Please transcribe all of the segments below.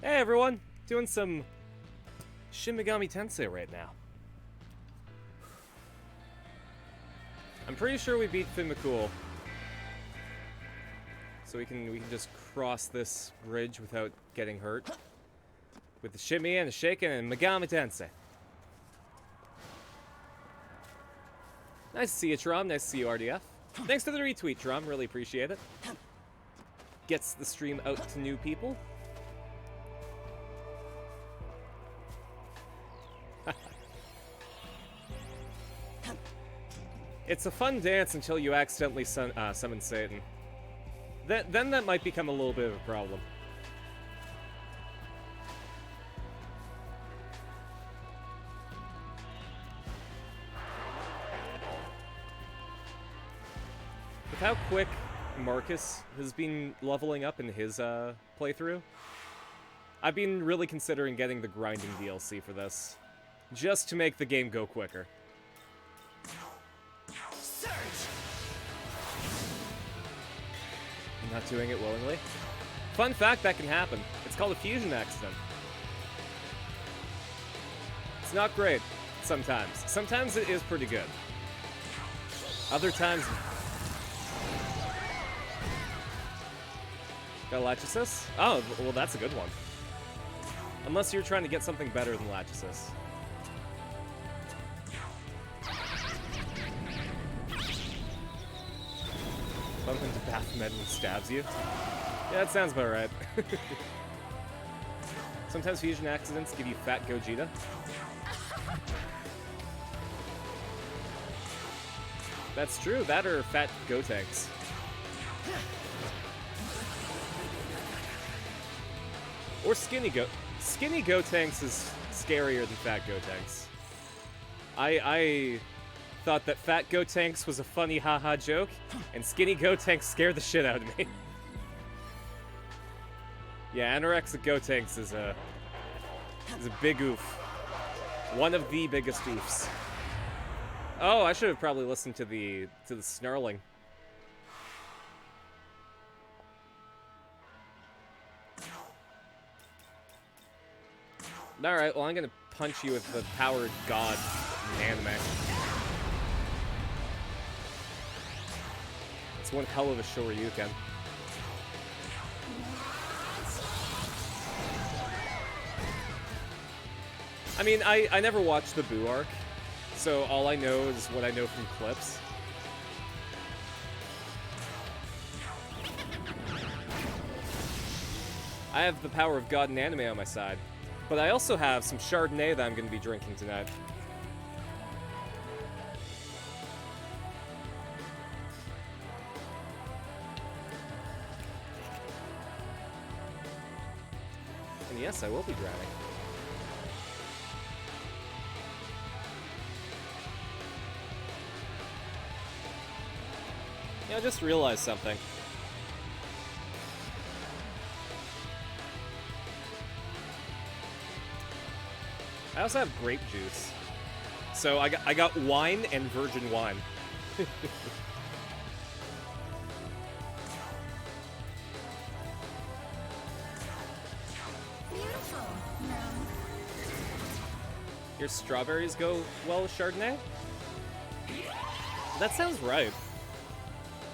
Hey everyone, doing some Shin Megami Tensei right now. I'm pretty sure we beat Finn McCool. So we can just cross this bridge without getting hurt. With the shimmy and the shaking and Megami Tensei. Nice to see you, Trom. Nice to see you, RDF. Thanks for the retweet, Trom. Really appreciate it. Gets the stream out to new people. It's a fun dance until you accidentally summon Satan. Then that might become a little bit of a problem. With how quick Marcus has been leveling up in his playthrough, I've been really considering getting the grinding DLC for this, just to make the game go quicker. I'm not doing it willingly. Fun fact, that can happen. It's called a fusion accident. It's not great, sometimes. Sometimes it is pretty good. Other times... Got Lachesis? Oh, well that's a good one. Unless you're trying to get something better than Lachesis. Bump into Baphomet and stabs you? Yeah, that sounds about right. Sometimes fusion accidents give you fat Gogeta. That's true, that or fat Gotenks. Or skinny Gotenks is scarier than fat Gotenks. I thought that fat Gotenks was a funny haha joke, and skinny Gotenks scared the shit out of me. Yeah, anorexic Gotenks is a big oof. One of the biggest oofs. Oh, I should have probably listened to the snarling. Alright, well I'm gonna punch you with the powered god in anime. It's one hell of a Shoryuken. I mean, I never watched the Boo arc, so all I know is what I know from clips. I have the power of God and anime on my side, but I also have some Chardonnay that I'm going to be drinking tonight. And yes, I will be drowning. Yeah, I just realized something. I also have grape juice. So I got wine and virgin wine. Your strawberries go well with Chardonnay? That sounds right.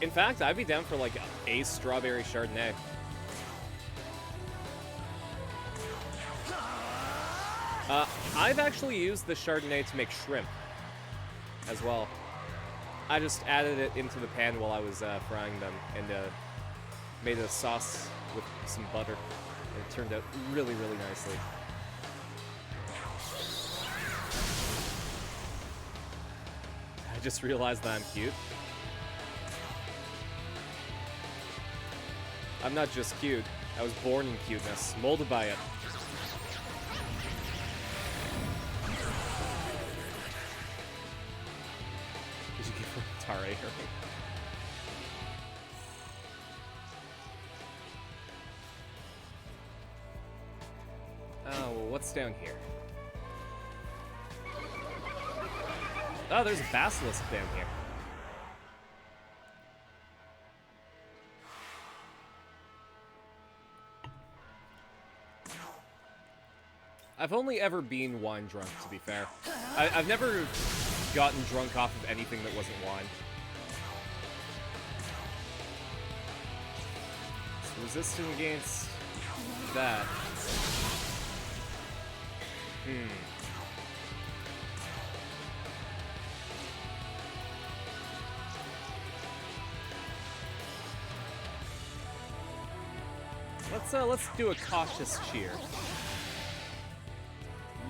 In fact, I'd be down for like a strawberry Chardonnay. I've actually used the Chardonnay to make shrimp as well. I just added it into the pan while I was frying them and made a sauce with some butter. And it turned out really, really nicely. I just realized that I'm cute. I'm not just cute. I was born in cuteness, molded by it. Did you give her Tare? Oh, well, what's down here? Oh, there's a basilisk down here. I've only ever been wine drunk, to be fair. I've never gotten drunk off of anything that wasn't wine. So resistant against that. Let's do a cautious cheer.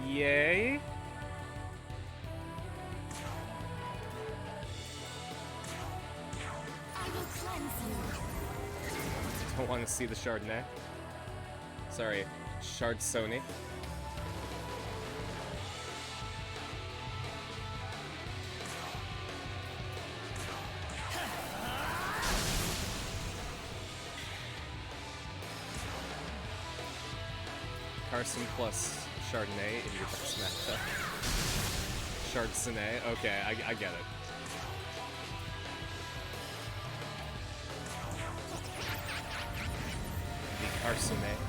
Yay. Don't want to see the Chardonnay. Sorry, Sony. Carson plus Chardonnay in your best matchup. Chardonnay. Okay, I get it. The Carsonet.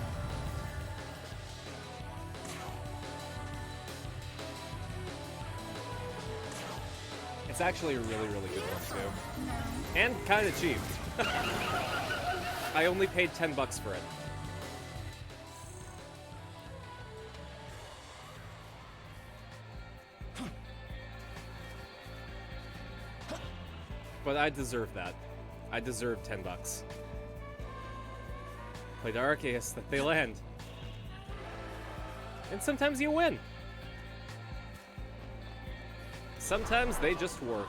It's actually a really, really good one too. And kind of cheap. I only paid $10 for it. But I deserve that. I deserve $10. Play the Arceus that they land. And sometimes you win. Sometimes they just work.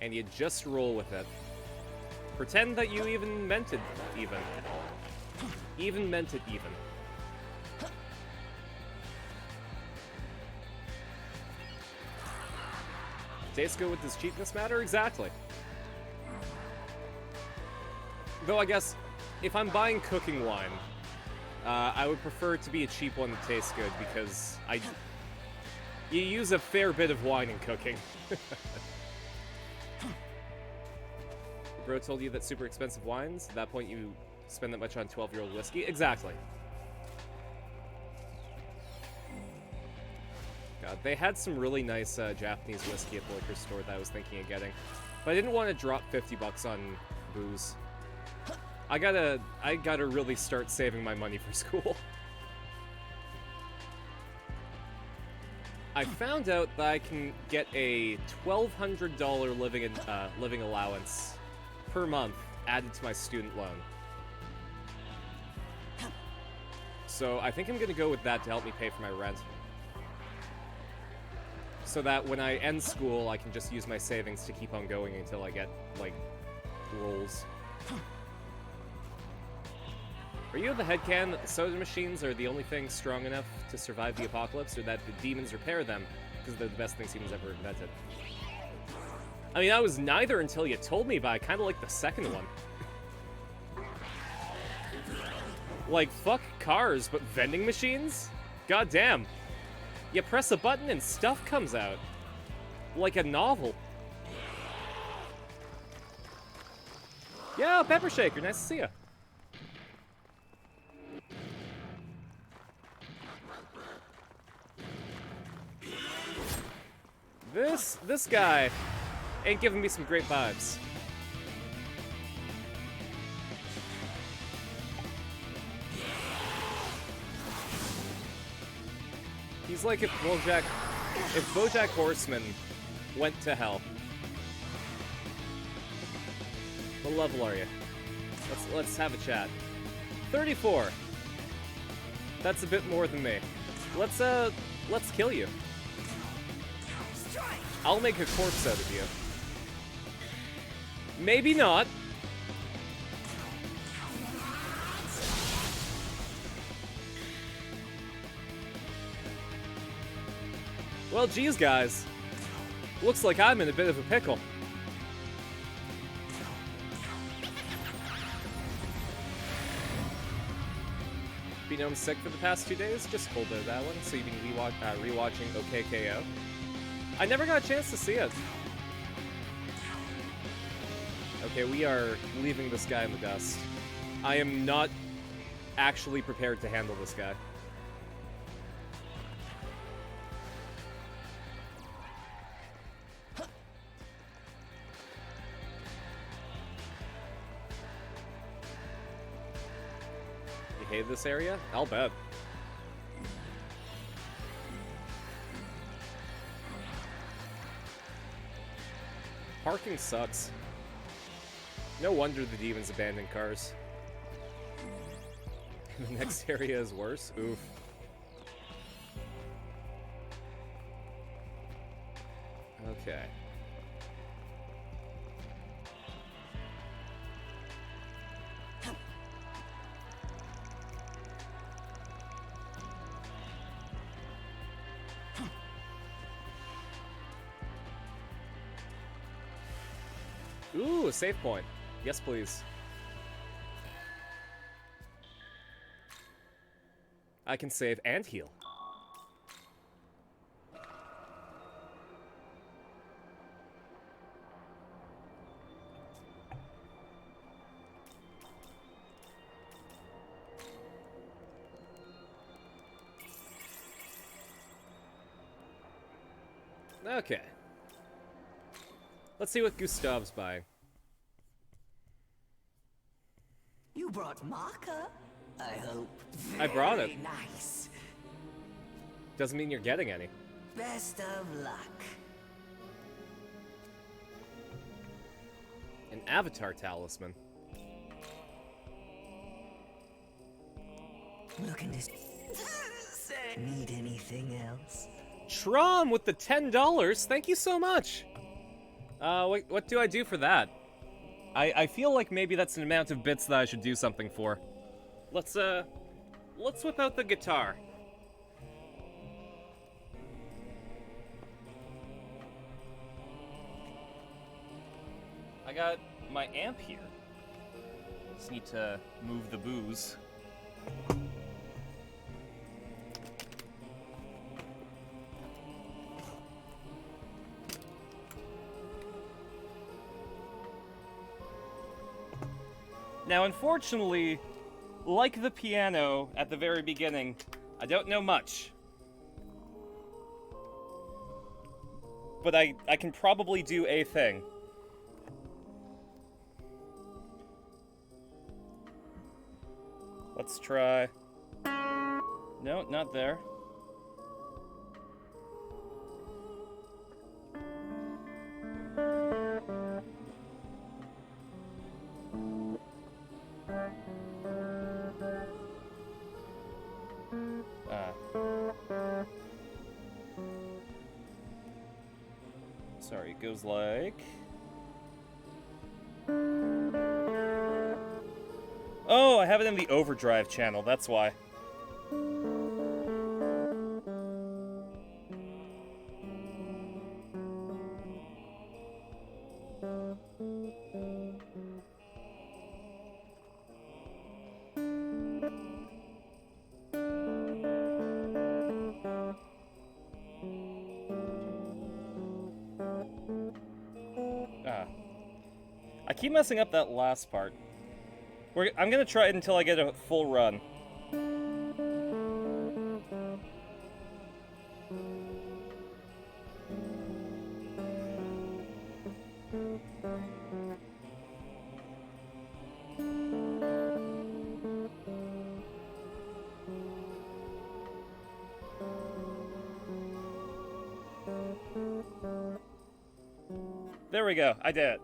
And you just roll with it. Pretend that you even meant it even. Even meant it even. Tastes good with this cheapness matter? Exactly. Though I guess, if I'm buying cooking wine, I would prefer it to be a cheap one that tastes good, because you use a fair bit of wine in cooking. Bro told you that super expensive wines, at that point you spend that much on 12-year-old whiskey? Exactly. God, they had some really nice Japanese whiskey at the liquor store that I was thinking of getting. But I didn't want to drop $50 on booze. I gotta really start saving my money for school. I found out that I can get a $1,200 living allowance per month added to my student loan. So I think I'm gonna go with that to help me pay for my rent. So that when I end school, I can just use my savings to keep on going until I get, like, rolls. Are you of the headcanon that the soda machines are the only thing strong enough to survive the apocalypse, or that the demons repair them because they're the best things humans ever invented? I mean, I was neither until you told me, but I kind of like the second one. Like, fuck cars, but vending machines? God damn. You press a button and stuff comes out. Like a novel. Yeah, Pepper Shaker, nice to see ya. This guy ain't giving me some great vibes. He's like if BoJack Horseman went to hell. What level are you? Let's have a chat. 34. That's a bit more than me. Let's kill you. I'll make a corpse out of you. Maybe not. Well, geez, guys. Looks like I'm in a bit of a pickle. Been home sick for the past 2 days? Just pulled out that one, so you've been rewatching OKKO. I never got a chance to see it. Okay, we are leaving this guy in the dust. I am not actually prepared to handle this guy. hate this area? I'll bet. Parking sucks. No wonder the demons abandoned cars. The next area is worse? Oof. Okay. Ooh, a save point. Yes, please. I can save and heal. Okay. Let's see what Gustav's buying. You brought marker, I hope. I brought it. Very nice. Doesn't mean you're getting any. Best of luck. An avatar talisman. Looking to need anything else? Trom with the $10. Thank you so much. What do I do for that? I feel like maybe that's an amount of bits that I should do something for. Let's whip out the guitar. I got my amp here. Just need to move the booze. Now, unfortunately, like the piano at the very beginning, I don't know much. But I can probably do a thing. Let's try... No, not there. Sorry, it goes like... Oh, I have it in the overdrive channel, that's why. I keep messing up that last part. I'm gonna try it until I get a full run. There we go, I did it.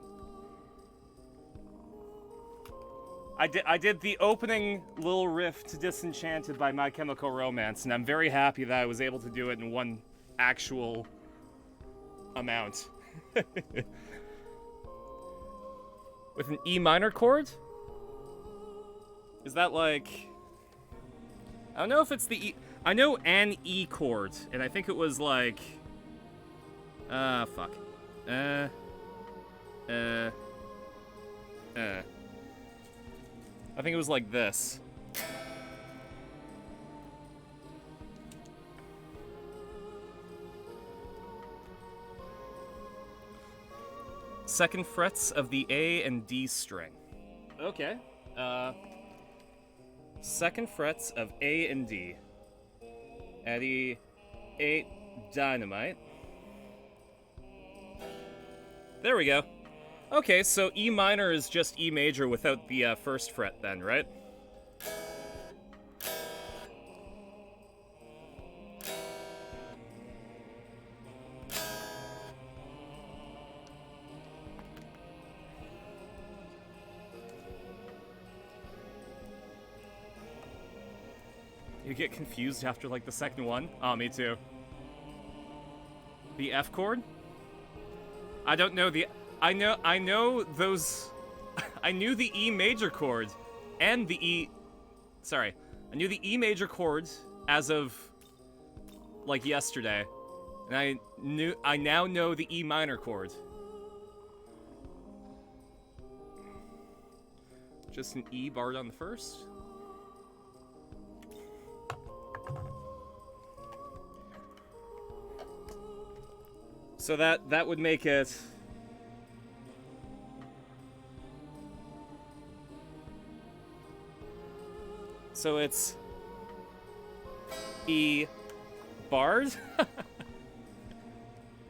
I did the opening little riff to Disenchanted by My Chemical Romance, and I'm very happy that I was able to do it in one actual amount. With an E minor chord? Is that like... I don't know if it's the E... I know an E chord, and I think it was like... fuck. I think it was like this. Second frets of the A and D string. Okay. Second frets of A and D. Eddie 8 Dynamite. There we go. Okay, so E minor is just E major without the first fret then, right? You get confused after, like, the second one? Oh, me too. The F chord? I don't know the... I know those... I knew the E major chord and the E... Sorry. I knew the E major chord as of, like, yesterday. And I now know the E minor chord. Just an E barred on the first. So that would make it... So it's... E barred?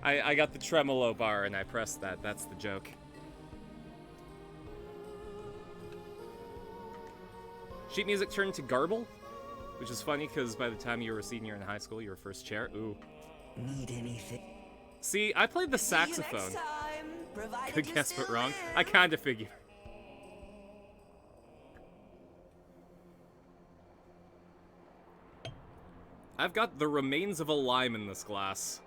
I got the tremolo bar and I pressed that. That's the joke. Sheet music turned to garble, which is funny because by the time you were a senior in high school, you were first chair. Ooh. Need anything? See, I played the saxophone. Could guess but wrong. I kinda figured. I've got the remains of a lime in this glass.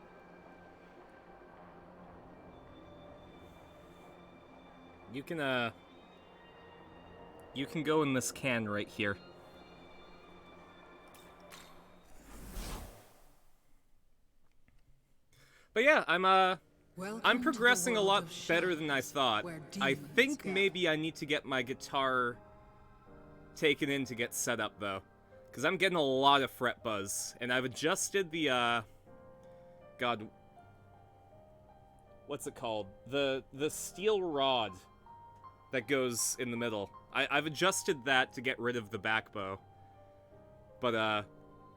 You can go in this can right here. But yeah, I'm progressing a lot better than I thought. I think maybe I need to get my guitar taken in to get set up though, because I'm getting a lot of fret buzz, and I've adjusted the God, what's it called? The steel rod that goes in the middle. I've adjusted that to get rid of the back bow, but I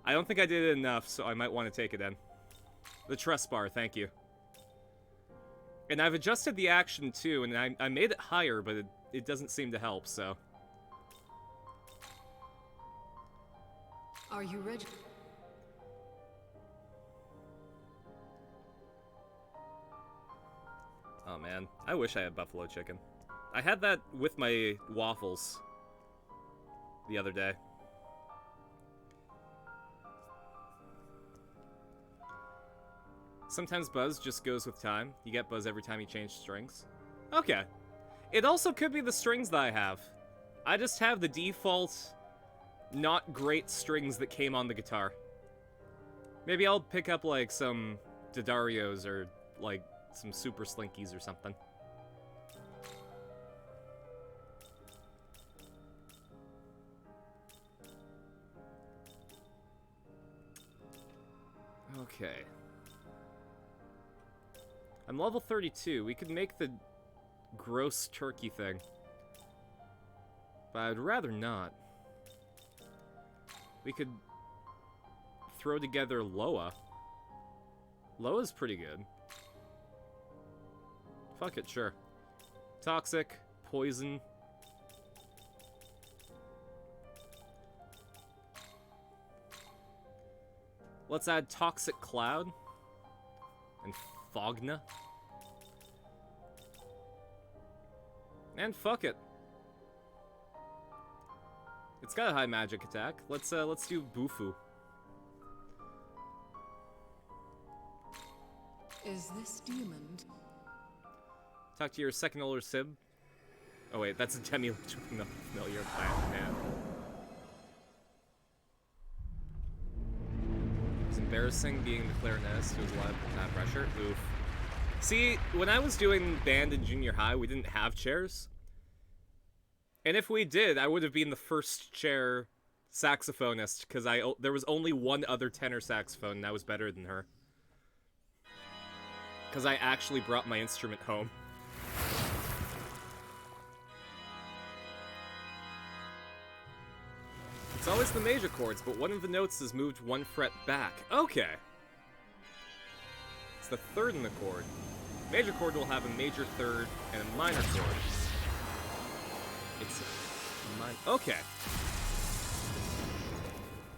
don't think I did it enough, so I might want to take it in. The truss bar, thank you. And I've adjusted the action too, and I made it higher, but it doesn't seem to help, so. Are you ready? Oh man, I wish I had buffalo chicken. I had that with my waffles the other day. Sometimes buzz just goes with time. You get buzz every time you change strings. Okay. It also could be the strings that I have. I just have the default, not great strings that came on the guitar. Maybe I'll pick up, like, some Didarios or, like, some Super Slinkies or something. Okay. I'm level 32. We could make the gross turkey thing. But I'd rather not. We could throw together Loa. Loa's pretty good. Fuck it, sure. Toxic, poison. Let's add Toxic Cloud. And Fogna. And fuck it. It's got a high magic attack. Let's do Bufu. Is this demon? Talk to your second older sib. Oh wait, that's a familiar plant, man. It's embarrassing being the clarinetist who was allowed pressure. Oof. See, when I was doing band in junior high, we didn't have chairs. And if we did, I would have been the first chair saxophonist, because there was only one other tenor saxophone, and I was better than her. Because I actually brought my instrument home. It's always the major chords, but one of the notes is moved one fret back. Okay. It's the third in the chord. Major chord will have a major third and a minor chord. It's a minor... Okay.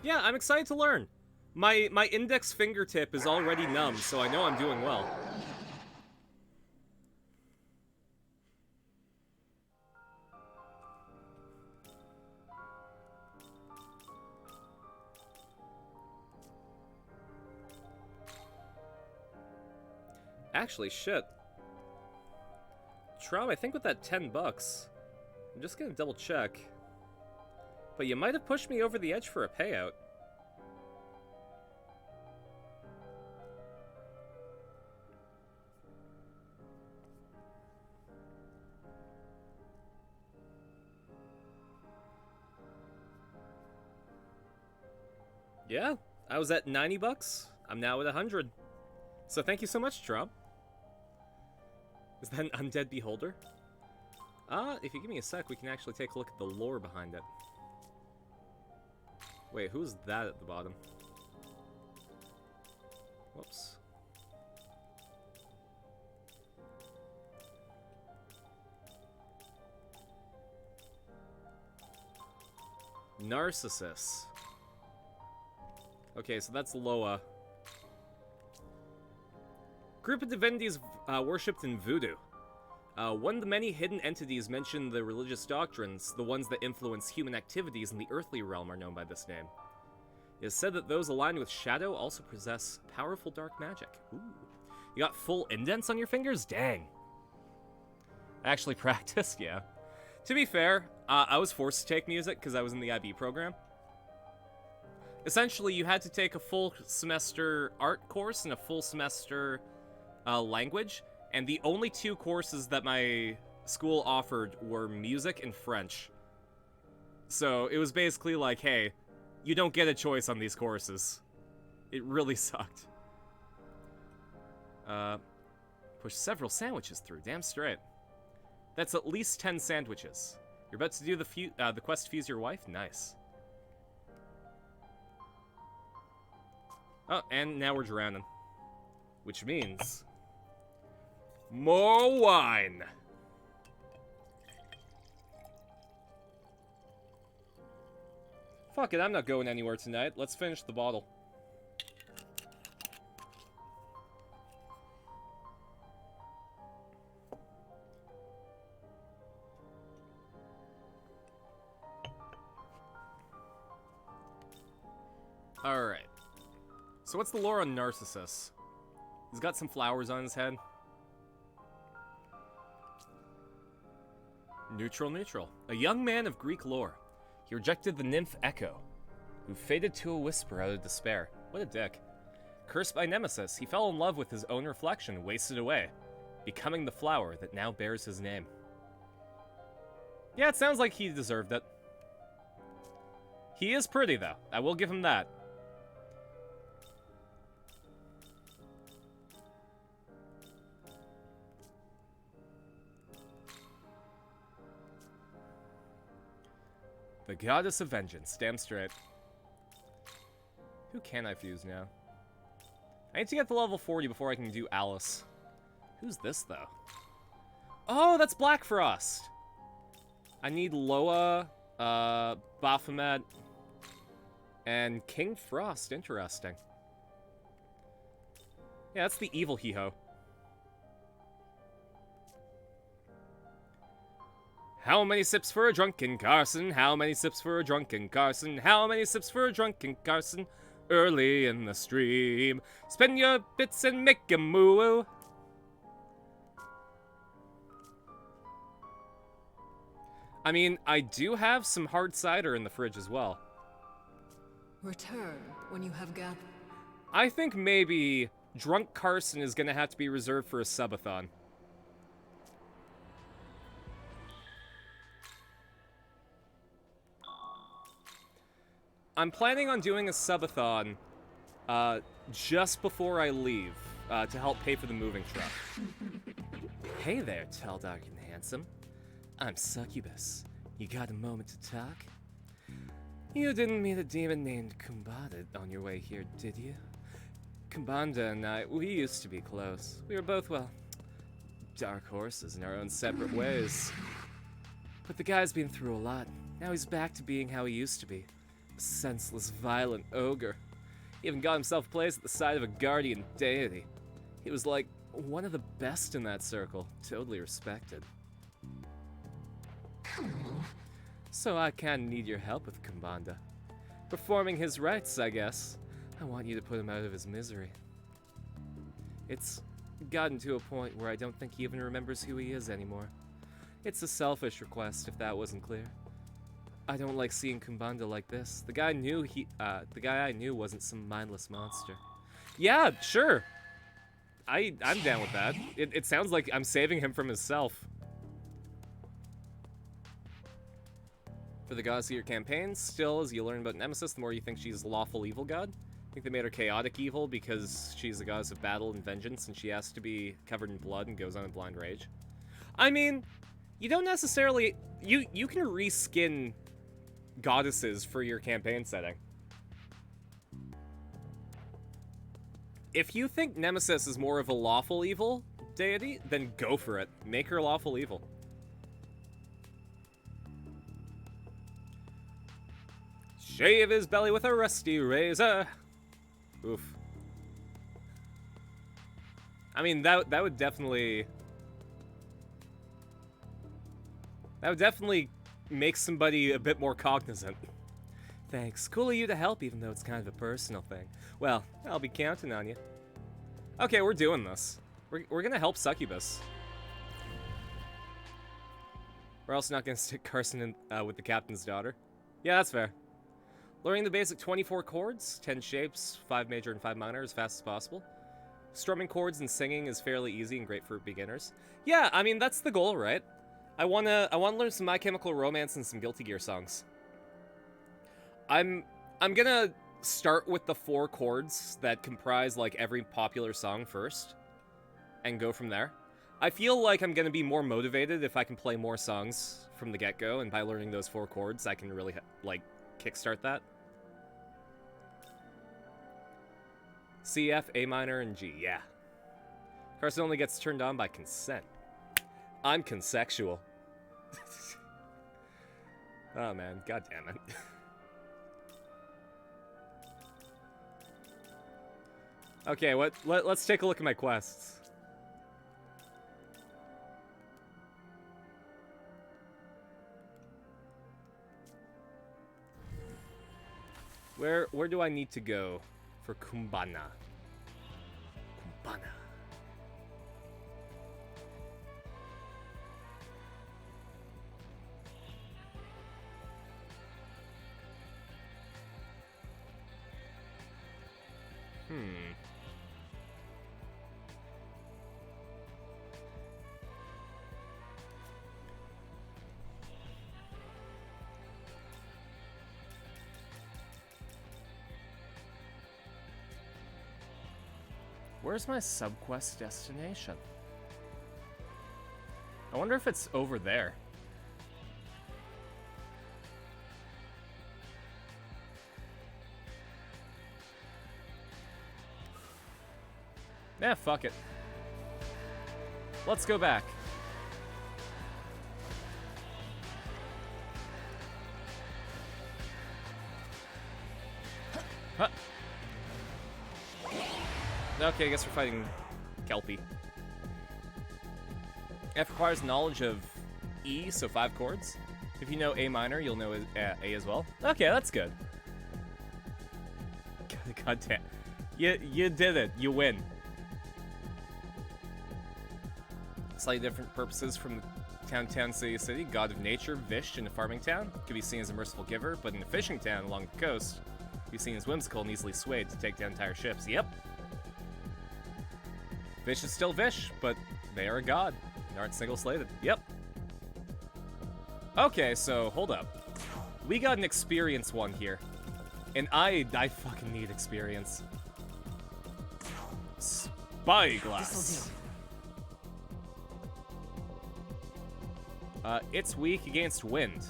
Yeah, I'm excited to learn. My index fingertip is already numb, so I know I'm doing well. Actually, shit. Trom, I think with that $10, I'm just gonna double check. But you might have pushed me over the edge for a payout. Yeah, I was at $90. I'm now at 100. So thank you so much, Trom. Is that an undead beholder? If you give me a sec, we can actually take a look at the lore behind it. Wait, who's that at the bottom? Whoops. Narcissus. Okay, so that's Loa. Group of divinities worshipped in voodoo. One of the many hidden entities mentioned in the religious doctrines, the ones that influence human activities in the earthly realm, are known by this name. It is said that those aligned with Shadow also possess powerful dark magic. Ooh. You got full indents on your fingers? Dang. I actually practiced, yeah. To be fair, I was forced to take music because I was in the IB program. Essentially, you had to take a full semester art course and a full semester language, and the only two courses that my school offered were music and French. So it was basically like, hey, you don't get a choice on these courses. It really sucked. Push several sandwiches through, damn straight. That's at least 10 sandwiches. You're about to do the quest to fuse your wife? Nice. Oh, and now we're drowning. Which means... more wine! Fuck it, I'm not going anywhere tonight. Let's finish the bottle. Alright. So what's the lore on Narcissus? He's got some flowers on his head. Neutral, neutral. A young man of Greek lore. He rejected the nymph Echo, who faded to a whisper out of despair. What a dick. Cursed by Nemesis, he fell in love with his own reflection and wasted away, becoming the flower that now bears his name. Yeah, it sounds like he deserved it. He is pretty, though. I will give him that. The Goddess of Vengeance. Damn straight. Who can I fuse now? I need to get to level 40 before I can do Alice. Who's this, though? Oh, that's Black Frost! I need Loa, Baphomet, and King Frost. Interesting. Yeah, that's the evil He-Ho. How many sips for a drunken Carson? How many sips for a drunken Carson? How many sips for a drunken Carson? Early in the stream. Spend your bits and make a moo. I mean, I do have some hard cider in the fridge as well. Return when you have gathered. I think maybe Drunk Carson is gonna have to be reserved for a subathon. I'm planning on doing a subathon just before I leave to help pay for the moving truck. Hey there, tall, dark, and handsome. I'm Succubus. You got a moment to talk? You didn't meet a demon named Kumbada on your way here, did you? Kumbanda and I, we used to be close. We were both, well, dark horses in our own separate ways. But the guy's been through a lot. Now he's back to being how he used to be. A senseless, violent ogre. He even got himself placed at the side of a guardian deity. He was like one of the best in that circle, totally respected. So I kinda need your help with Kumbanda. Performing his rites, I guess. I want you to put him out of his misery. It's gotten to a point where I don't think he even remembers who he is anymore. It's a selfish request, if that wasn't clear. I don't like seeing Kumbanda like this. The guy I knew wasn't some mindless monster. Yeah, sure. I'm down with that. It sounds like I'm saving him from himself. For the goddess of your campaigns, still, as you learn about Nemesis, the more you think she's a lawful evil god. I think they made her chaotic evil because she's the goddess of battle and vengeance, and she has to be covered in blood and goes on a blind rage. I mean, you don't necessarily... You can reskin goddesses for your campaign setting. If you think Nemesis is more of a lawful evil deity, then go for it. Make her lawful evil. Shave his belly with a rusty razor. Oof. I mean, that would definitely... That would definitely make somebody a bit more cognizant. Thanks. Cool of you to help, even though it's kind of a personal thing. Well, I'll be counting on you. Okay, we're doing this. We're gonna help Succubus. We're also not gonna stick Carson in, with the captain's daughter. Yeah, that's fair. Learning the basic 24 chords, 10 shapes, 5 major and 5 minor as fast as possible. Strumming chords and singing is fairly easy and great for beginners. Yeah, I mean, that's the goal, right? I wanna learn some My Chemical Romance and some Guilty Gear songs. I'm gonna start with the 4 chords that comprise like every popular song first and go from there. I feel like I'm gonna be more motivated if I can play more songs from the get-go, and by learning those 4 chords I can really like kickstart that. C, F, A minor, and G, yeah. Carson only gets turned on by consent. I'm consexual. Oh man, god damn it. Okay, let's take a look at my quests. Where do I need to go for Kumbana? Kumbana. Where's my subquest destination? I wonder if it's over there. Yeah, fuck it. Let's go back. Huh. Okay, I guess we're fighting Kelpie. F requires knowledge of E, so 5 chords. If you know A minor, you'll know A as well. Okay, that's good. God damn. You did it. You win. Slightly different purposes from the town Tensei City. God of nature, Vish in a farming town. Could be seen as a merciful giver, but in a fishing town along the coast, could be seen as whimsical and easily swayed to take down entire ships. Yep. Vish is still Vish, but they are a god. They aren't single-slated. Yep. Okay, so hold up. We got an experience one here. And I fucking need experience. Spyglass. It's weak against wind.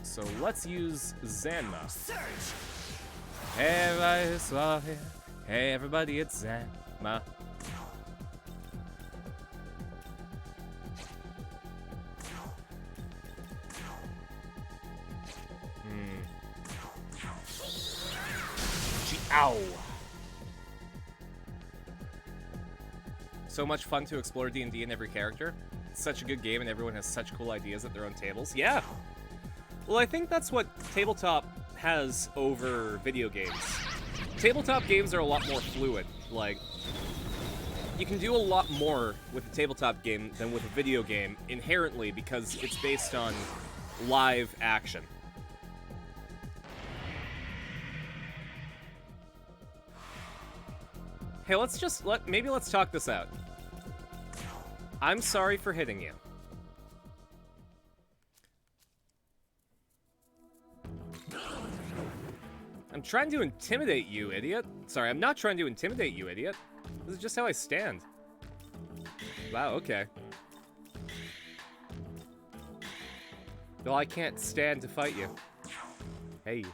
So let's use Zanma. Surge! Hey everybody, it's Zanma. Ow! So much fun to explore D&D in every character. such a good game and everyone has such cool ideas at their own tables? Yeah. Well, I think that's what tabletop has over video games. Tabletop games are a lot more fluid. Like, you can do a lot more with a tabletop game than with a video game inherently because it's based on live action. Hey, maybe let's talk this out. I'm sorry for hitting you. I'm trying to intimidate you, idiot. Sorry, I'm not trying to intimidate you, idiot. This is just how I stand. Wow, okay. Well, I can't stand to fight you. Hey.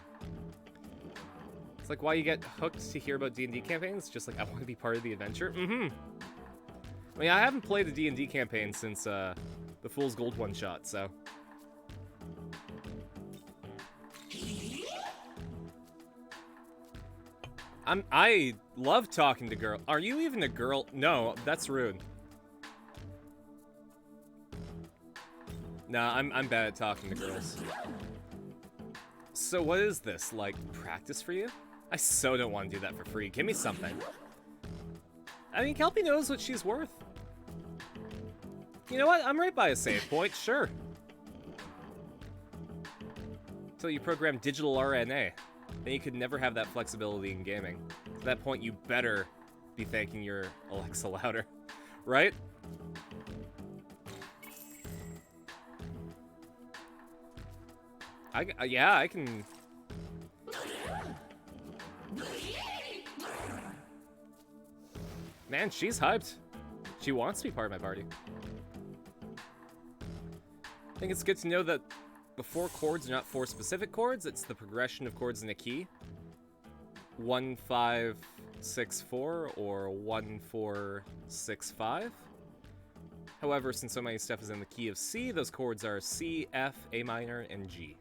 It's like why you get hooked to hear about D&D campaigns. Just like, I want to be part of the adventure. Mm-hmm. I mean, I haven't played a D&D campaign since the Fool's Gold one-shot, so... I love talking to girls. Are you even a girl? No, that's rude. Nah, I'm bad at talking to girls. So what is this, like, practice for you? I so don't want to do that for free. Give me something. I mean, Kelpie knows what she's worth. You know what? I'm right by a save point, sure. Until you program digital RNA. Then you could never have that flexibility in gaming. At that point, you better be thanking your Alexa louder. Right? Yeah, I can... Man, she's hyped. She wants to be part of my party. I think it's good to know that the 4 chords are not 4 specific chords, it's the progression of chords in a key. 1, 5, 6, 4, or 1, 4, 6, 5. However, since so many stuff is in the key of C, those chords are C, F, A minor, and G.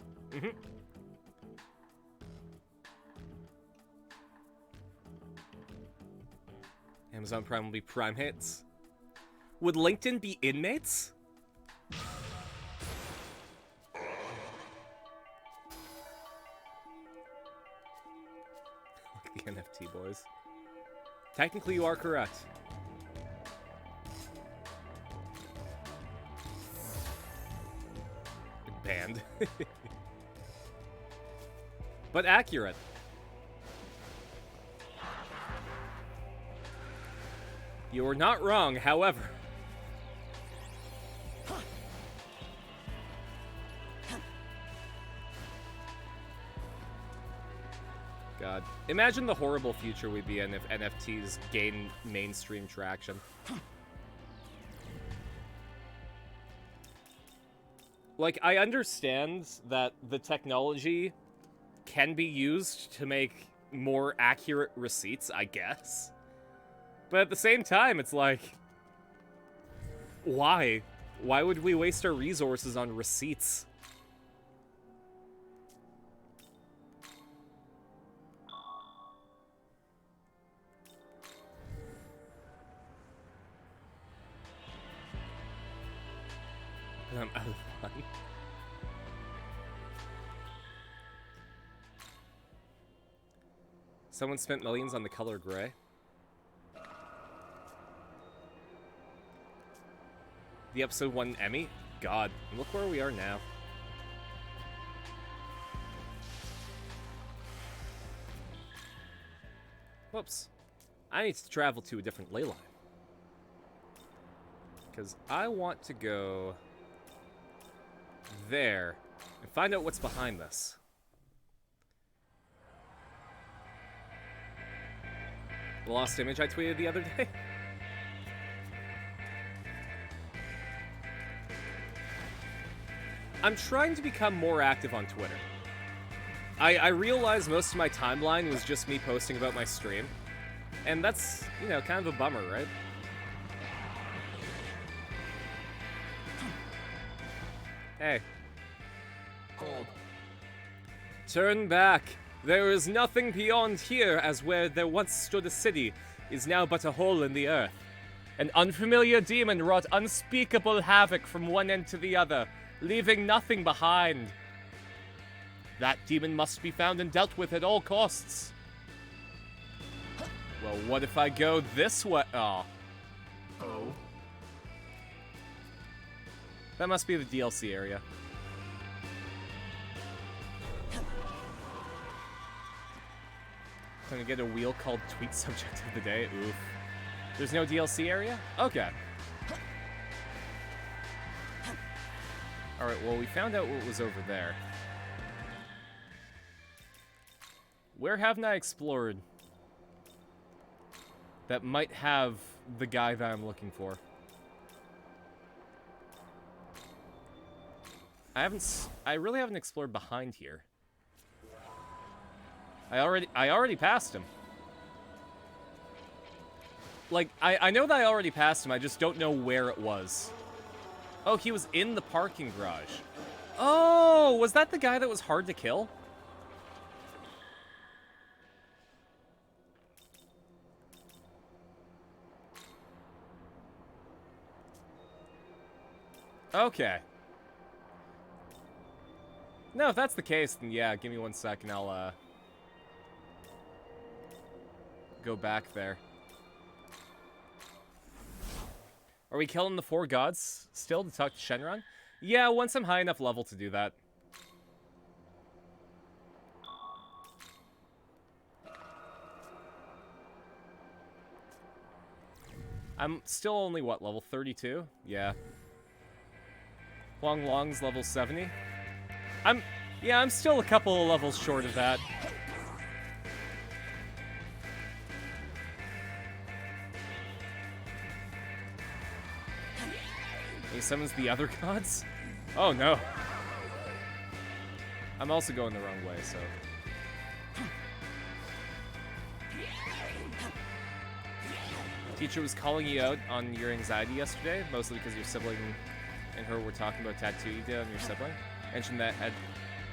Amazon Prime will be Prime hits. Would LinkedIn be inmates? Like the NFT boys. Technically, you are correct. Banned. But accurate. You were not wrong, however. God. Imagine the horrible future we'd be in if NFTs gain mainstream traction. Like, I understand that the technology can be used to make more accurate receipts, I guess. But at the same time, it's like... Why? Why would we waste our resources on receipts? I'm out of fun. Someone spent millions on the color gray. The episode won an Emmy? God, look where we are now. Whoops. I need to travel to a different ley line. Because I want to go there and find out what's behind this. The lost image I tweeted the other day? I'm trying to become more active on Twitter. I realized most of my timeline was just me posting about my stream. And that's, you know, kind of a bummer, right? Hey. Hold. Turn back. There is nothing beyond here, as where there once stood a city is now but a hole in the earth. An unfamiliar demon wrought unspeakable havoc from one end to the other, leaving nothing behind. That demon must be found and dealt with at all costs. Well, what if I go this way? Oh. Oh. That must be the DLC area. Gonna get a wheel called Tweet Subject of the Day. Oof. There's no DLC area? Okay. Alright, well, we found out what was over there. Where haven't I explored that might have the guy that I'm looking for? I really haven't explored behind here. I already passed him. Like, I know that I already passed him, I just don't know where it was. Oh, he was in the parking garage. Oh, was that the guy that was hard to kill? Okay. No, if that's the case, then yeah, give me 1 second, I'll, go back there. Are we killing the 4 gods still to talk to Shenron? Yeah, once I'm high enough level to do that. I'm still only, what, level 32? Yeah. Huang Long's level 70. I'm still a couple of levels short of that. He summons the other gods? Oh no. I'm also going the wrong way, so. Teacher was calling you out on your anxiety yesterday, mostly because your sibling and her were talking about tattoo you did on your sibling. Mentioned that had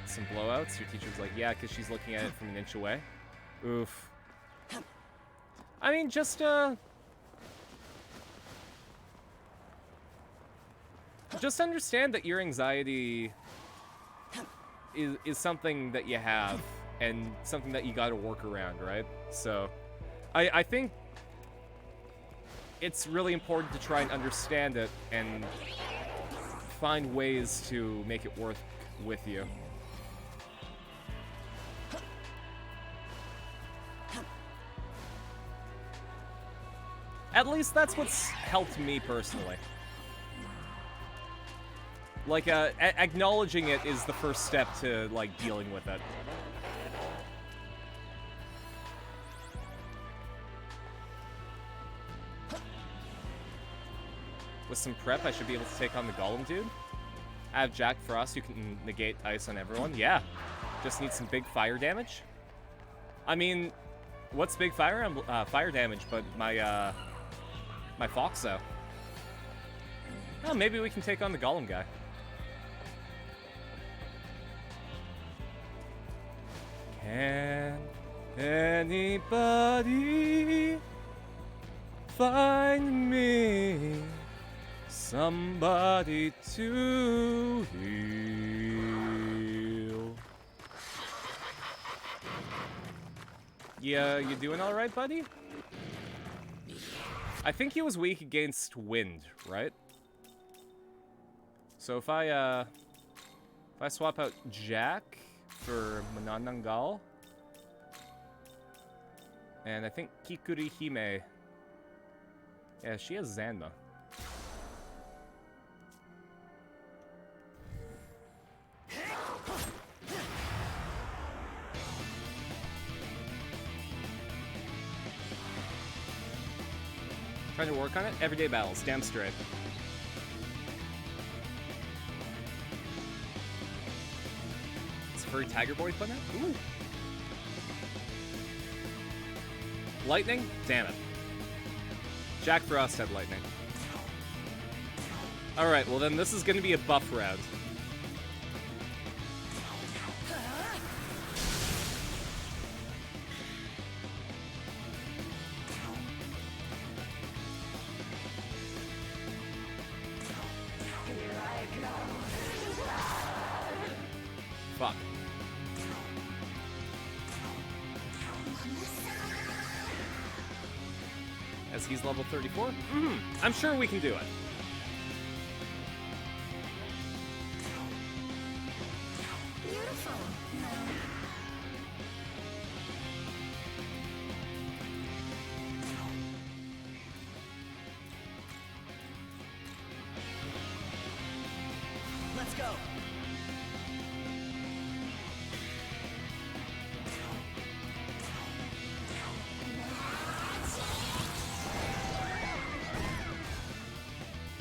some blowouts. Your teacher was like, yeah, because she's looking at it from an inch away. Oof. I mean, just understand that your anxiety is something that you have and something that you gotta work around, right? So, I think it's really important to try and understand it and find ways to make it work with you. At least that's what's helped me personally. Like, acknowledging it is the first step to, like, dealing with it. With some prep, I should be able to take on the Golem dude. I have Jack Frost who can negate ice on everyone. Yeah. Just need some big fire damage. I mean, what's big fire damage, but my, my Foxo. Oh, maybe we can take on the Golem guy. Can anybody find me somebody to heal? Yeah, you doing all right, buddy? I think he was weak against wind, right? So if I swap out Jack for Mananangal, and I think Kikuri Hime, yeah, she has Zanma. Trying to work on it? Everyday battles, damn straight. It's furry tiger boy putting out? Ooh. Lightning? Damn it. Jack Frost had lightning. Alright, well then this is gonna be a buff round. Fuck. As he's level 34? I'm sure we can do it. Beautiful. Let's go.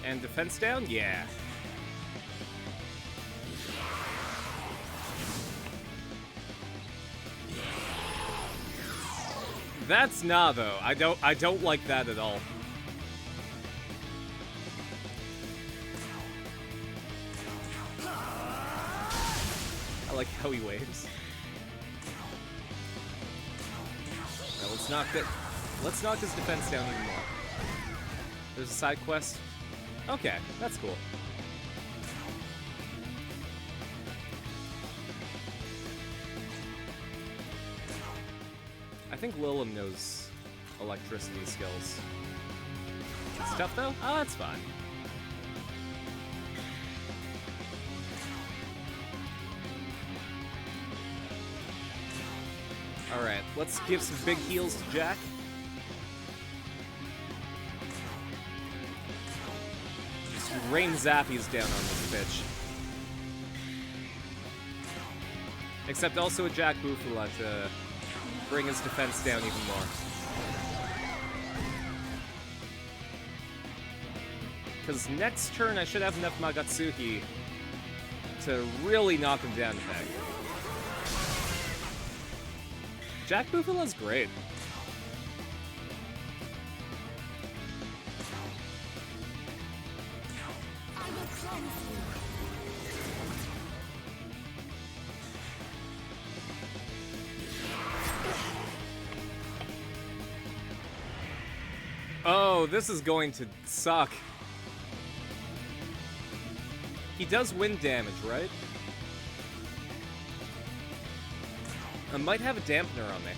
And defense down? Yeah. That's nah though. I don't like that at all. I like how he waves. Now let's knock his defense down even more. There's a side quest. Okay, that's cool. I think Lilim knows electricity skills. It's tough though? Oh, that's fine. Alright, let's give some big heals to Jack. Just rain zappies down on this bitch. Except also a Jack Bufula to bring his defense down even more. Because next turn I should have enough Magatsuhi to really knock him down a peg. Jack Bufala's great. I will cleanse you. Oh, this is going to suck. He does wind damage, right? I might have a dampener on me.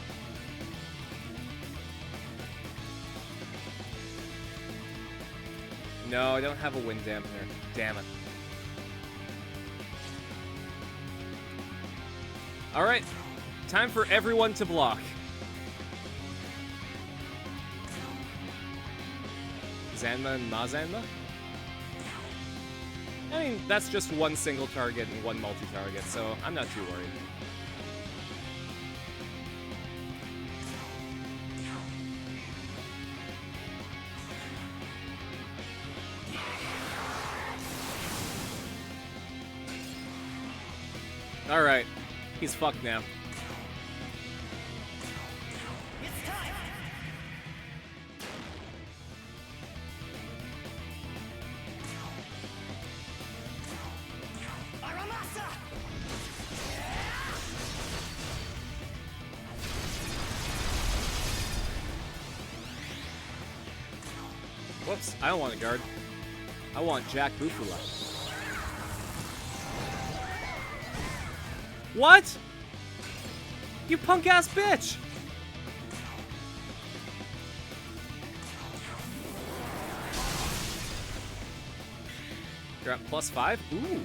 No, I don't have a wind dampener. Damn it. Alright. Time for everyone to block. Zanma and Mazanma? I mean, that's just one single target and one multi-target, so I'm not too worried. Alright, he's fucked now. It's time. Aramasa! Whoops, I don't want a guard. I want Jack Bufula. What? You punk-ass bitch! You're at +5? Ooh.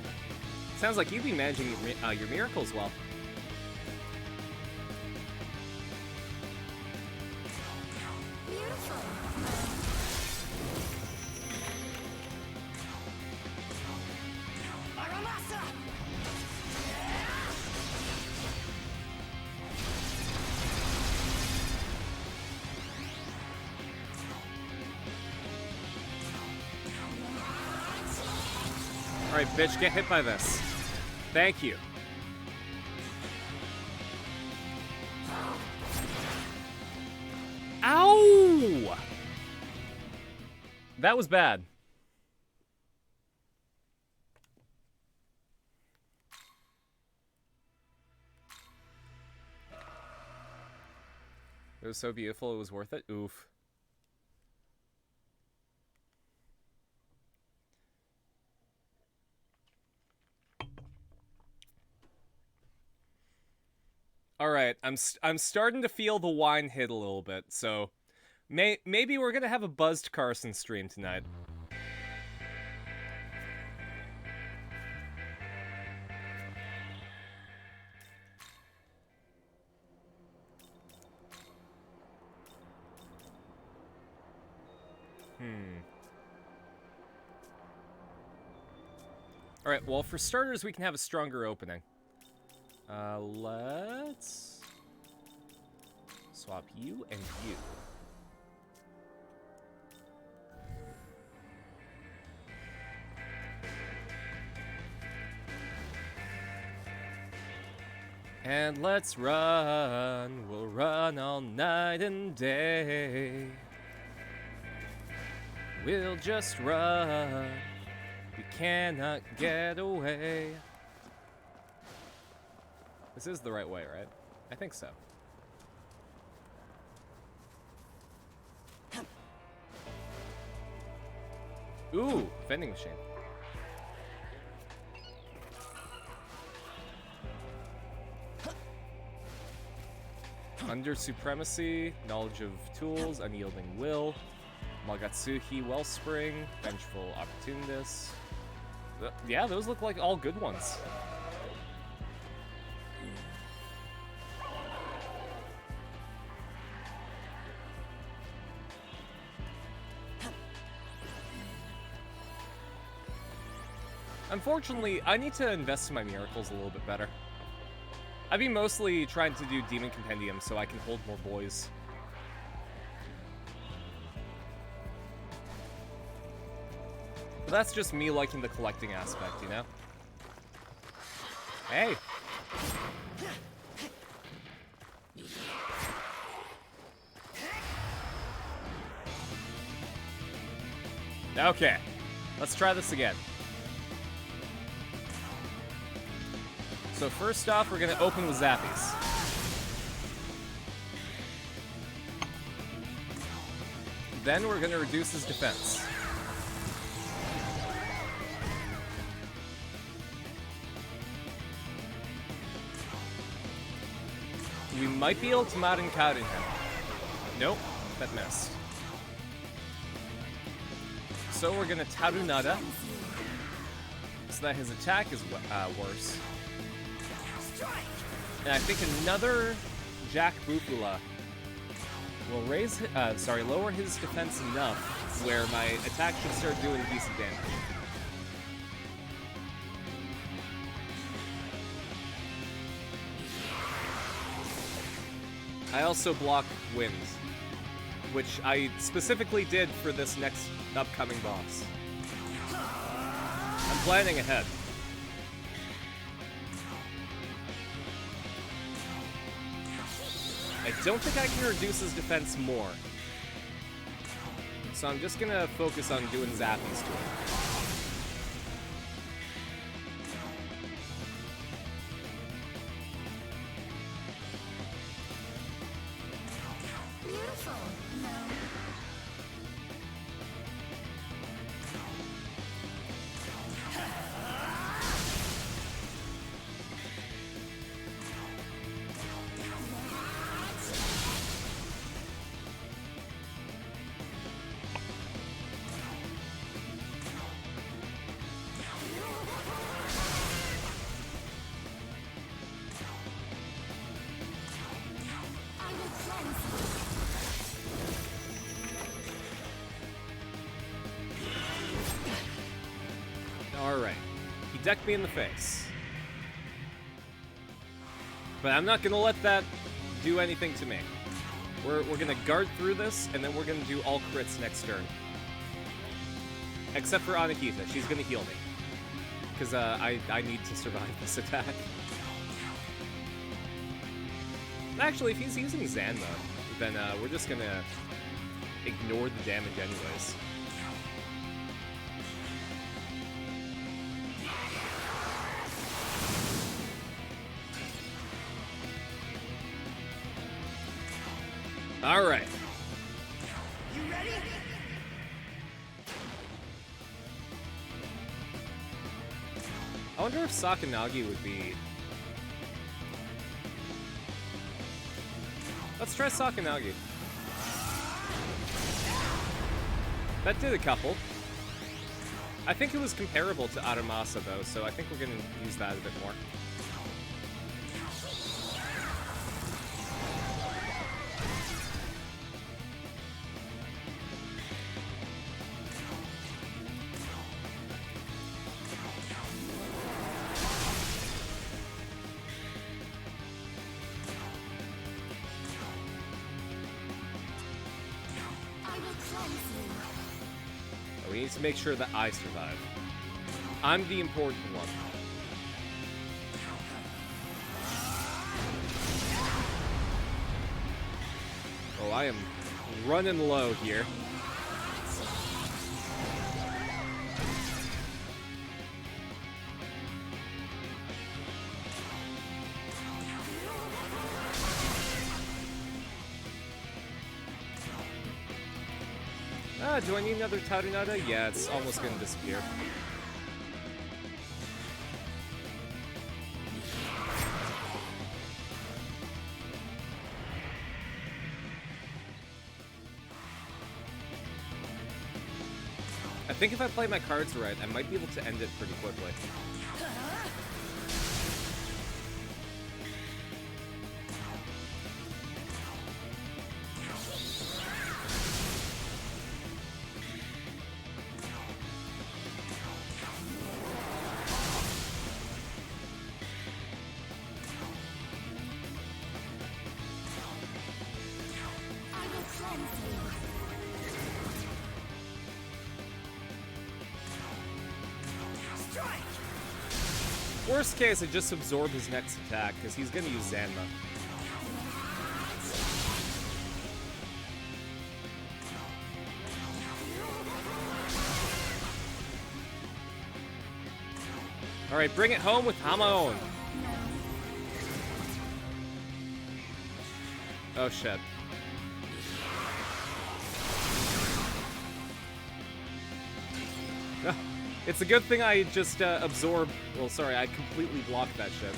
Sounds like you'd be managing your miracles well. Beautiful. Aramasa! Alright, bitch, get hit by this. Thank you. Ow! That was bad. It was so beautiful, it was worth it. Oof. All right, I'm starting to feel the wine hit a little bit, so maybe we're gonna have a buzzed Carson stream tonight. All right, well, for starters, we can have a stronger opening. Let's swap you and you. And let's run, we'll run all night and day. We'll just run, we cannot get away. This is the right way, right? I think so. Ooh, vending machine. Under supremacy, knowledge of tools, unyielding will, Magatsuhi wellspring, vengeful opportunist. Yeah, those look like all good ones. Unfortunately, I need to invest in my miracles a little bit better. I've been mostly trying to do Demon Compendium so I can hold more boys. But that's just me liking the collecting aspect, you know? Hey! Okay, let's try this again. So first off, we're gonna open with Zappies. Then we're gonna reduce his defense. We might be able to Marin Kauden him. Nope, that missed. So we're gonna Tarunada, so that his attack is worse. And I think another Jack Bufula will lower his defense enough where my attack should start doing decent damage. I also block wind, which I specifically did for this next upcoming boss. I'm planning ahead. I don't think I can reduce his defense more. So I'm just gonna focus on doing zappies to him. Beautiful. No. I will cleanse you. Alright. He decked me in the face. But I'm not gonna let that do anything to me. We're gonna guard through this, and then we're gonna do all crits next turn. Except for Anahita, she's gonna heal me. Because I need to survive this attack. Actually, if he's using Zanma, then we're just gonna ignore the damage anyways. Alright. You ready? I wonder if Sakanagi would be Let's try Sakanagi. That did a couple. I think it was comparable to Aramasa though, so I think we're gonna use that a bit more. We need to make sure that I survive. I'm the important one. Oh, I am running low here. Do I need another Taranada? Yeah, it's almost gonna disappear. I think if I play my cards right, I might be able to end it pretty quickly. Worst case, I just absorb his next attack, because he's gonna use Zanma. Alright, bring it home with Hamaon. Oh shit. It's a good thing I just absorb. Well, sorry, I completely blocked that shit.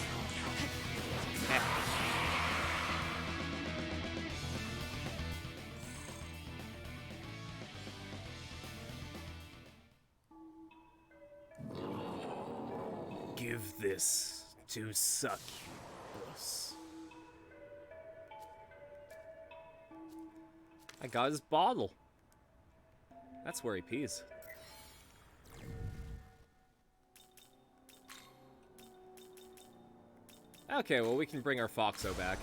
Give this to Succubus. I got his bottle. That's where he pees. Okay, well, we can bring our Foxo back.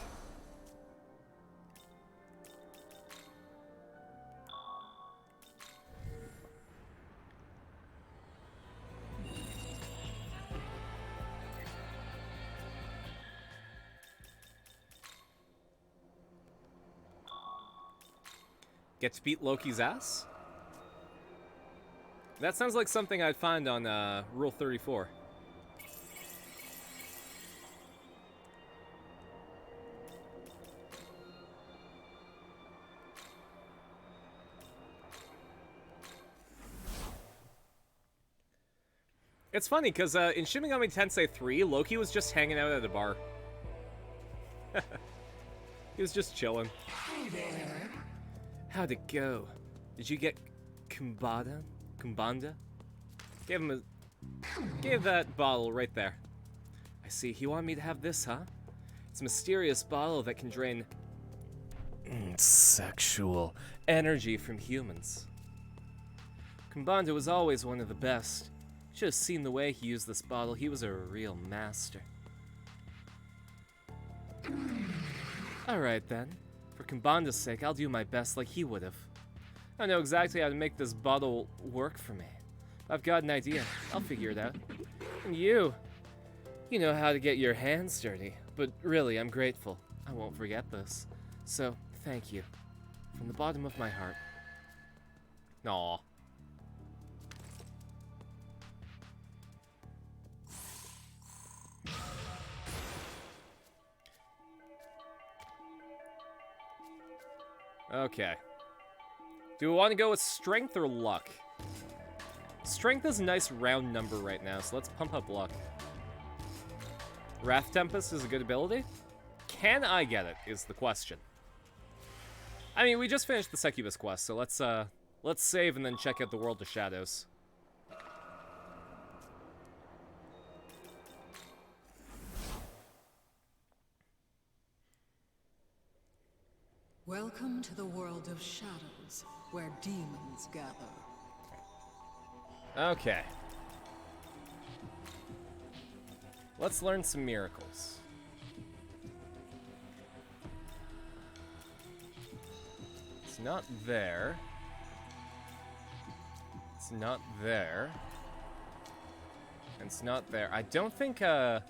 Get to beat Loki's ass? That sounds like something I'd find on Rule 34. It's funny, because in Shin Megami Tensei 3, Loki was just hanging out at a bar. He was just chilling. Hey there. How'd it go? Did you get Kumbada? Kumbanda? Gave that bottle right there. I see, he wanted me to have this, huh? It's a mysterious bottle that can drain sexual energy from humans. Kumbanda was always one of the best. Should have seen the way he used this bottle. He was a real master. Alright then. For Kumbanda's sake, I'll do my best like he would have. I know exactly how to make this bottle work for me. I've got an idea. I'll figure it out. And you know how to get your hands dirty. But really, I'm grateful. I won't forget this. So, thank you. From the bottom of my heart. Aww. Okay. Do we want to go with strength or luck? Strength is a nice round number right now, so let's pump up luck. Wrath Tempest is a good ability. Can I get it, is the question. I mean, we just finished the Succubus quest, so let's save and then check out the World of Shadows. Welcome to the world of shadows, where demons gather. Okay. Let's learn some miracles. It's not there. It's not there. And it's not there. I don't think I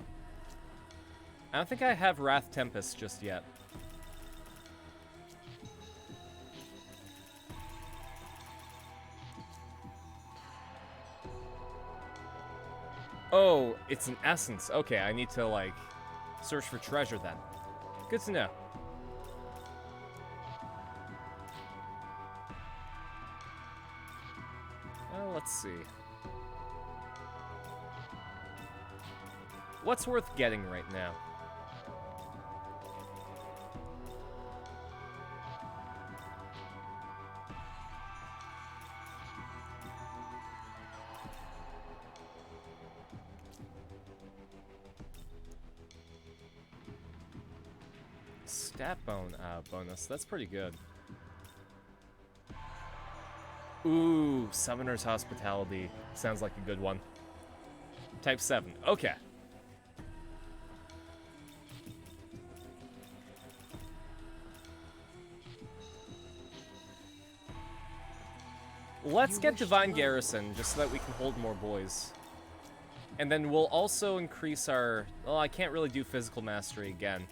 have Wrath Tempest just yet. Oh, it's an essence. Okay, I need to, like, search for treasure then. Good to know. Let's see. What's worth getting right now? Stat bonus. That's pretty good. Ooh, Summoner's Hospitality. Sounds like a good one. Type 7. Okay. Let's get Divine Garrison, just so that we can hold more boys. And then we'll also increase our... Well, I can't really do Physical Mastery again.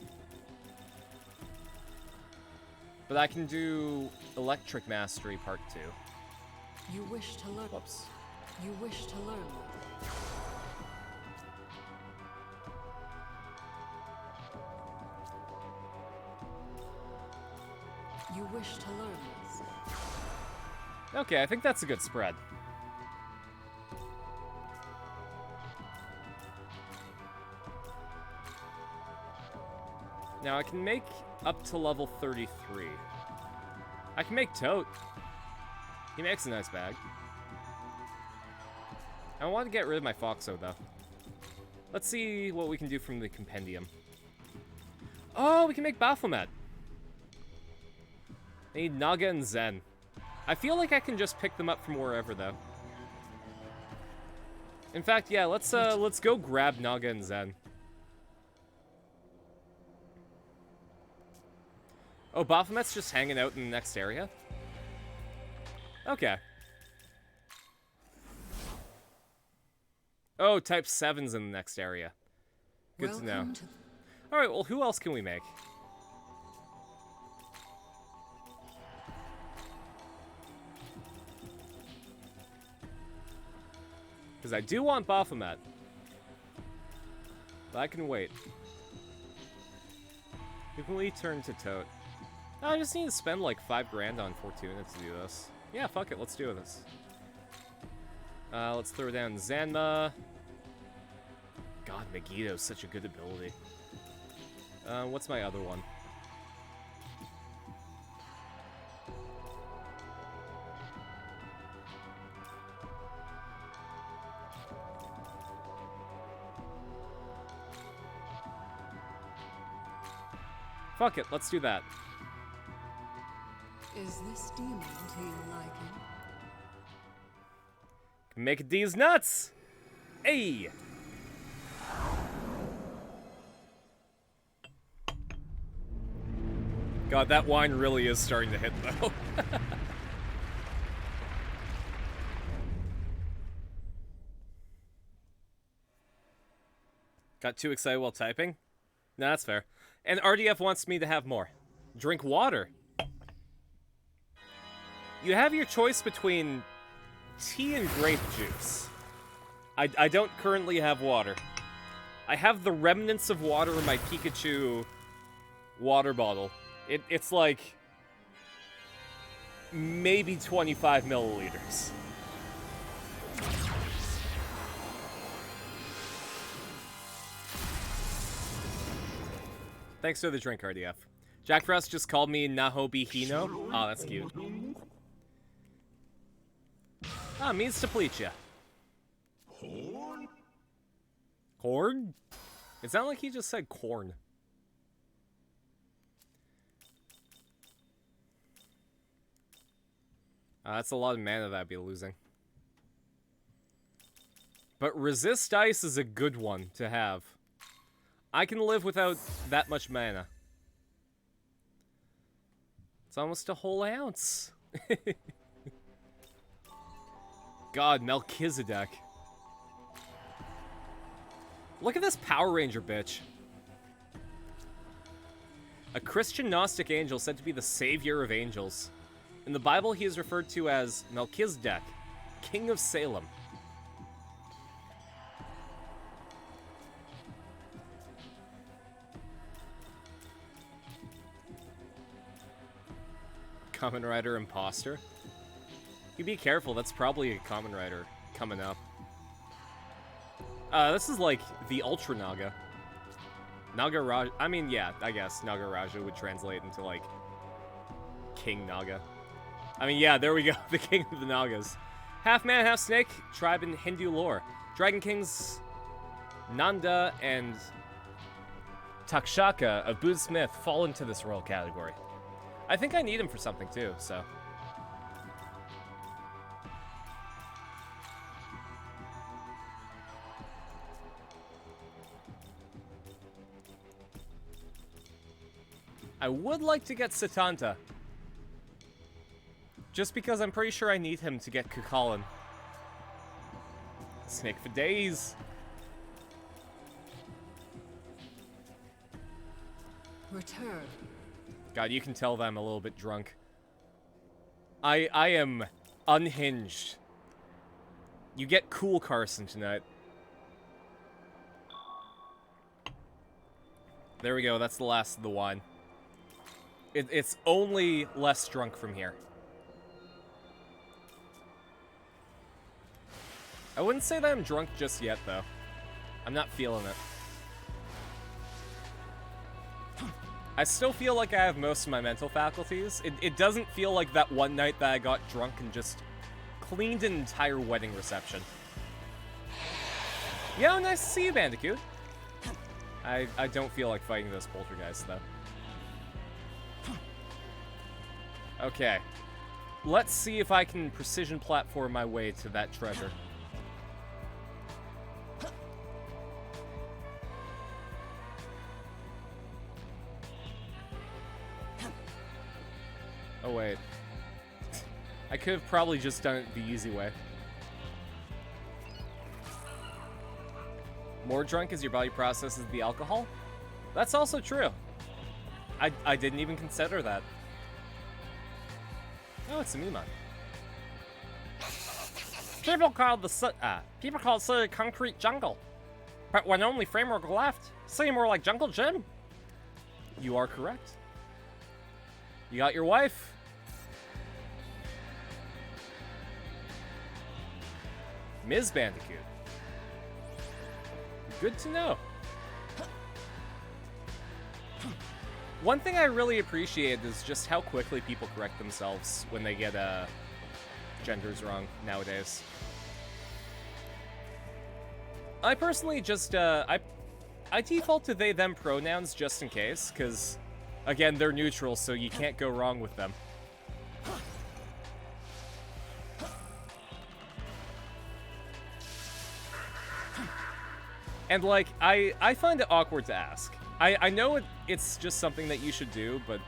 But I can do Electric Mastery Part 2. You wish to learn. Whoops. You wish to learn. You wish to learn this. Okay, I think that's a good spread. Now I can make up to level 33. I can make Tote. He makes a nice bag. I want to get rid of my Foxo, though. Let's see what we can do from the compendium. Oh, we can make Baphomet. I need Naga and Zen. I feel like I can just pick them up from wherever, though. In fact, yeah, let's go grab Naga and Zen. Oh, Baphomet's just hanging out in the next area? Okay. Oh, type 7's in the next area. Good to know. Alright, well, who else can we make? Because I do want Baphomet. But I can wait. Who can we turn to Tote? Oh, I just need to spend like 5 grand on Fortuna to do this. Yeah, fuck it, let's do this. Let's throw down Zanma. God, Megiddo's such a good ability. What's my other one? Fuck it, let's do that. Is this demon to your liking? Make these nuts! Hey! God, that wine really is starting to hit, though. Got too excited while typing? No, that's fair. And RDF wants me to have more. Drink water. You have your choice between tea and grape juice. I don't currently have water. I have the remnants of water in my Pikachu water bottle. It's like maybe 25 milliliters. Thanks for the drink, RDF. Jack Frost just called me Nahobi Hino. Oh, that's cute. Ah, means to pleat ya. Corn? It sounded like he just said corn. That's a lot of mana that I'd be losing. But resist ice is a good one to have. I can live without that much mana. It's almost a whole ounce. God, Melchizedek. Look at this Power Ranger bitch. A Christian Gnostic angel said to be the savior of angels. In the Bible, he is referred to as Melchizedek, King of Salem. Kamen Rider imposter. You be careful, that's probably a Kamen Rider coming up. This is like the Ultra Naga. Nagaraja, I mean, yeah, I guess Nagaraja would translate into like King Naga. I mean, yeah, there we go, the King of the Nagas. Half man, half snake, tribe in Hindu lore. Dragon Kings Nanda and Takshaka of Buddhist myth fall into this royal category. I think I need him for something too, so. I would like to get Satanta. Just because I'm pretty sure I need him to get Kukulin. Snake for days. Return. God, you can tell that I'm a little bit drunk. I am unhinged. You get cool, Carson, tonight. There we go, that's the last of the wine. It's only less drunk from here. I wouldn't say that I'm drunk just yet, though. I'm not feeling it. I still feel like I have most of my mental faculties. It doesn't feel like that one night that I got drunk and just cleaned an entire wedding reception. Yo, nice to see you, Bandicoot. I don't feel like fighting those poltergeists, though. Okay. Let's see if I can precision platform my way to that treasure. Oh, wait. I could have probably just done it the easy way. More drunk as your body processes the alcohol? That's also true. I didn't even consider that. Oh, it's a Mimon. People call it City Concrete Jungle. But when only framework left, seem more like Jungle Gym. You are correct. You got your wife. Ms. Bandicoot. Good to know. One thing I really appreciate is just how quickly people correct themselves when they get genders wrong nowadays. I personally just I default to they them pronouns just in case, because again, they're neutral, so you can't go wrong with them. And like I find it awkward to ask. I know it's just something that you should do, but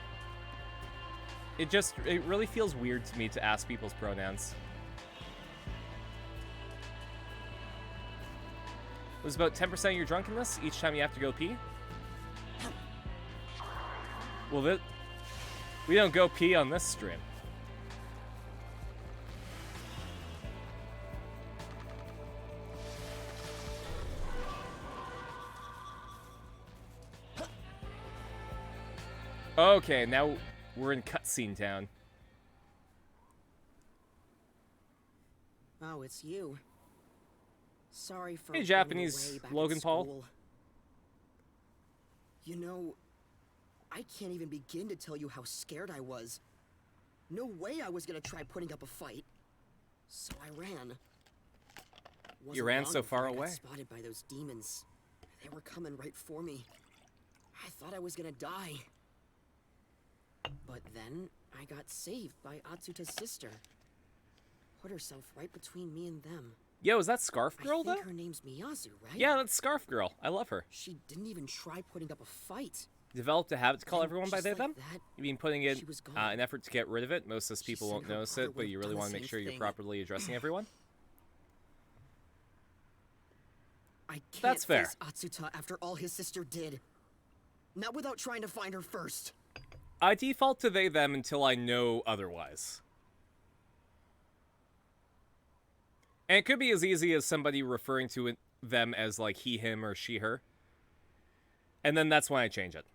it really feels weird to me to ask people's pronouns. It was about 10% of your drunkenness each time you have to go pee? Well, we don't go pee on this stream. Okay, now we're in cutscene town. Oh, it's you. Sorry for Hey, running Japanese away back Logan at Paul. school. You know, I can't even begin to tell you how scared I was. No way I was gonna try putting up a fight. So I ran. You ran so far I got away. spotted by those demons. They were coming right for me. I thought I was gonna die. But then I got saved by Atsuta's sister. Put herself right between me and them. Yo, is that Scarf Girl, I think though? her name's Miyazu, right? Yeah, that's Scarf Girl. I love her. She didn't even try putting up a fight. Developed a habit to call And everyone by just they, like them? that, You mean putting in she was gone. an effort to get rid of it? Most of us She people said won't her notice brother it, but you would've really done want the to make same sure you're thing. properly addressing everyone? I can't That's fair. face Atsuta after all his sister did. Not without trying to find her first. I default to they, them until I know otherwise. And it could be as easy as somebody referring to them as, like, he, him, or she, her. And then that's when I change it.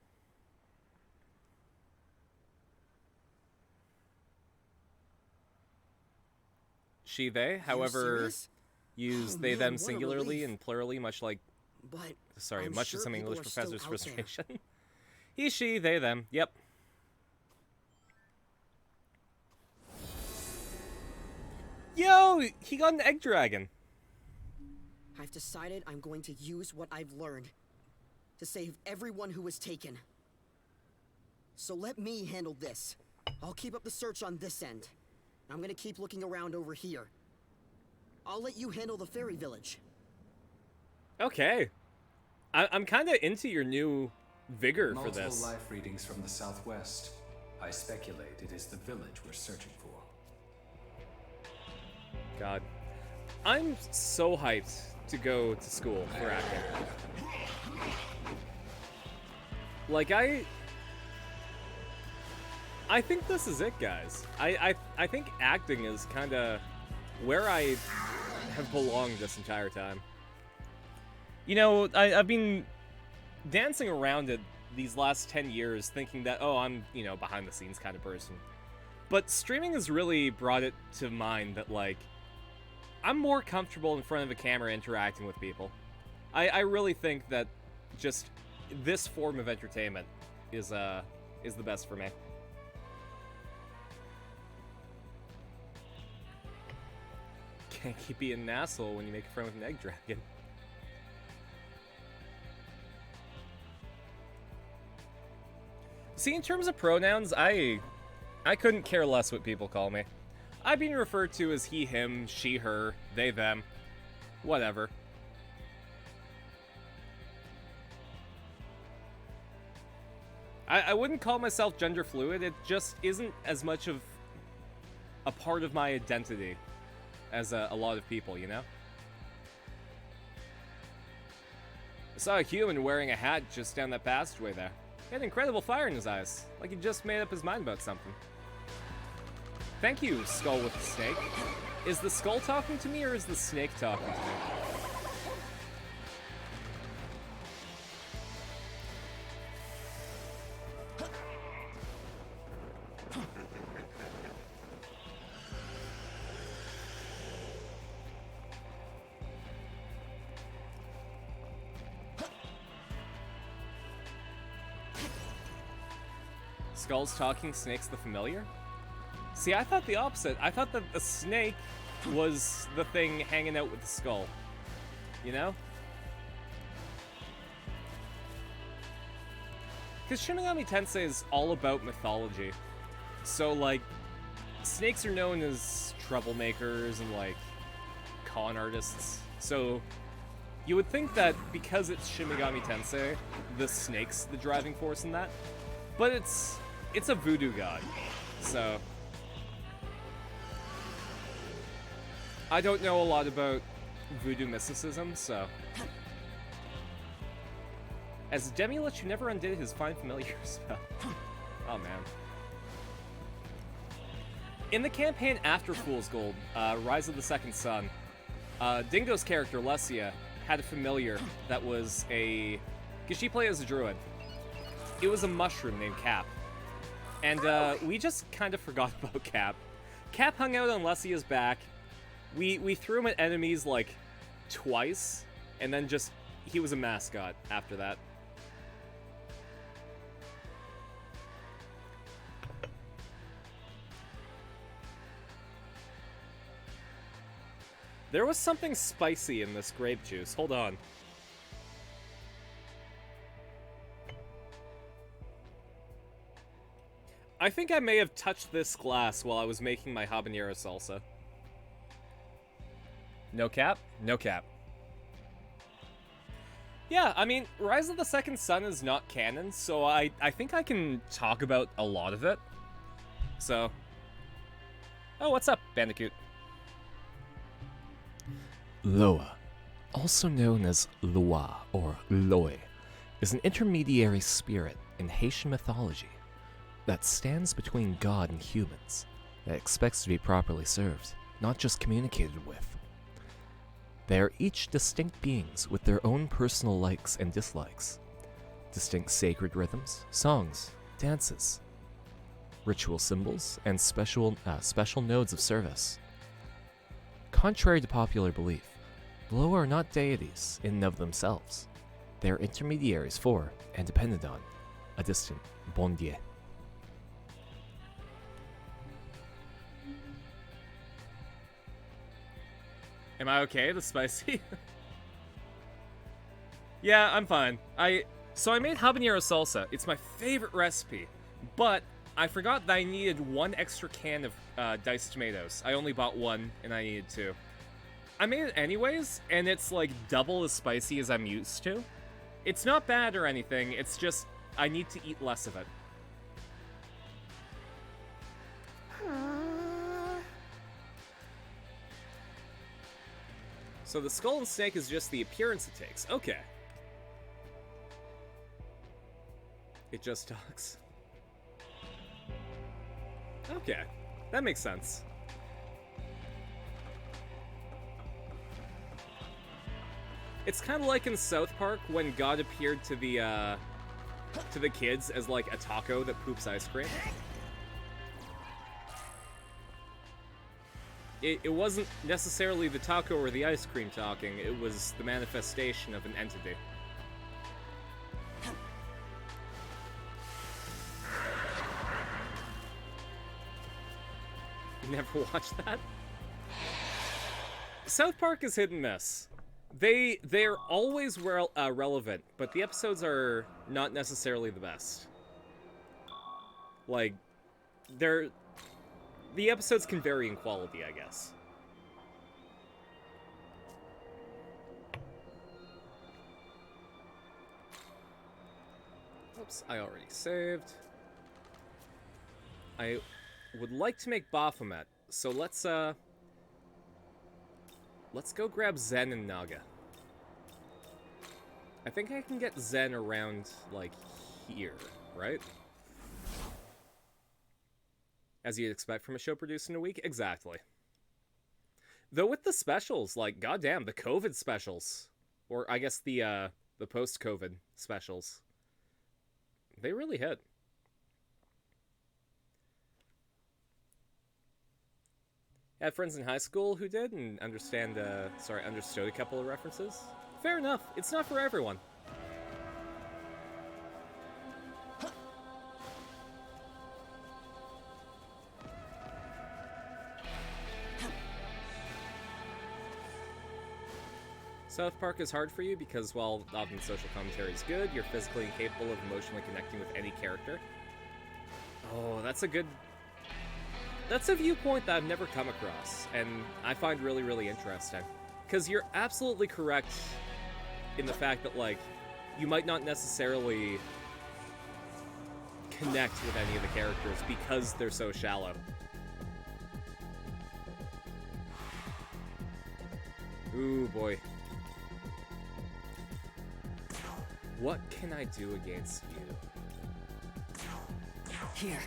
She, they, Are you however, serious? use Oh, they, man, them what a singularly relief. and plurally, much like, But sorry, I'm much sure to some people English are still professor's out there. frustration. He, she, they, them. Yep. Yo, he got an egg dragon. I've decided I'm going to use what I've learned to save everyone who was taken. So let me handle this. I'll keep up the search on this end. I'm gonna keep looking around over here. I'll let you handle the fairy village. Okay. I'm kind of into your new vigor for Multiple this. life readings from the southwest. I speculate it is the village we're searching for. God. I'm so hyped to go to school for acting. Like, I think this is it, guys. I think acting is kind of where I have belonged this entire time. You know, I've been dancing around it these last 10 years thinking that, oh, I'm, you know, behind the scenes kind of person. But streaming has really brought it to mind that, like, I'm more comfortable in front of a camera interacting with people. I really think that just this form of entertainment is the best for me. Can't keep being an asshole when you make a friend with an egg dragon. See, in terms of pronouns, I couldn't care less what people call me. I've been referred to as he, him, she, her, they, them. Whatever. I wouldn't call myself gender fluid. It just isn't as much of a part of my identity as a lot of people, you know? I saw a human wearing a hat just down that passageway there. He had incredible fire in his eyes, like he just made up his mind about something. Thank you, Skull with the Snake. Is the skull talking to me, or is the snake talking to me? Skulls talking, snakes the familiar? See, I thought the opposite. I thought that the snake was the thing hanging out with the skull. You know? Because Shin Megami Tensei is all about mythology. So, like, snakes are known as troublemakers and, like, con artists. So, you would think that because it's Shin Megami Tensei, the snake's the driving force in that. But it's a voodoo god. So, I don't know a lot about voodoo mysticism, so. As Demi-Lich, who never undid his Find Familiar spell. Oh, man. In the campaign after Fool's Gold, Rise of the Second Sun, Dingo's character, Lesia, had a familiar that was a... because she played as a druid. It was a mushroom named Cap. And we just kind of forgot about Cap. Cap hung out on Lesia's back. We threw him at enemies, like, twice, and then just, he was a mascot after that. There was something spicy in this grape juice. Hold on. I think I may have touched this glass while I was making my habanero salsa. No cap? No cap. Yeah, I mean, Rise of the Second Sun is not canon, so I think I can talk about a lot of it. So... Oh, what's up, Bandicoot? Loa, also known as Loa or Loe, is an intermediary spirit in Haitian mythology that stands between God and humans, that expects to be properly served, not just communicated with. They are each distinct beings with their own personal likes and dislikes, distinct sacred rhythms, songs, dances, ritual symbols, and special nodes of service. Contrary to popular belief, Loa are not deities in and of themselves. They are intermediaries for, and dependent on, a distant bon Dieu. Am I okay? The spicy? Yeah, I'm fine. So I made habanero salsa. It's my favorite recipe, but I forgot that I needed 1 extra can of diced tomatoes. I only bought 1, and I needed 2. I made it anyways, and it's like double as spicy as I'm used to. It's not bad or anything, it's just I need to eat less of it. So the skull and snake is just the appearance it takes. Okay. It just talks. Okay. That makes sense. It's kind of like in South Park when God appeared to the kids as like a taco that poops ice cream. It wasn't necessarily the taco or the ice cream talking, it was the manifestation of an entity. You never watched that? South Park is hit and miss. They're always relevant, but the episodes are not necessarily the best. Like, the episodes can vary in quality, I guess. Oops, I already saved. I would like to make Baphomet, so let's go grab Zen and Naga. I think I can get Zen around, like, here, right? As you'd expect from a show produced in a week? Exactly. Though with the specials, like, goddamn, the COVID specials. Or, I guess, the post-COVID specials. They really hit. I had friends in high school who did, and understood a couple of references. Fair enough, it's not for everyone. South Park is hard for you because while often social commentary is good, you're physically incapable of emotionally connecting with any character. Oh, that's a viewpoint that I've never come across, and I find really, really interesting. Because you're absolutely correct in the fact that, like, you might not necessarily connect with any of the characters because they're so shallow. Ooh, boy. What can I do against you? Here.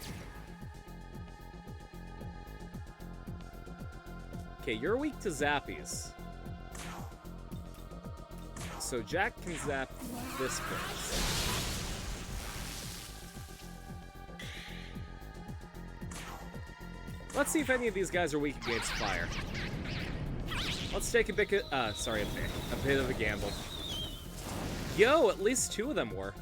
Okay, you're weak to zappies. So Jack can zap this place. Let's see if any of these guys are weak against fire. Let's take a bit of a gamble. Yo, at least 2 of them were.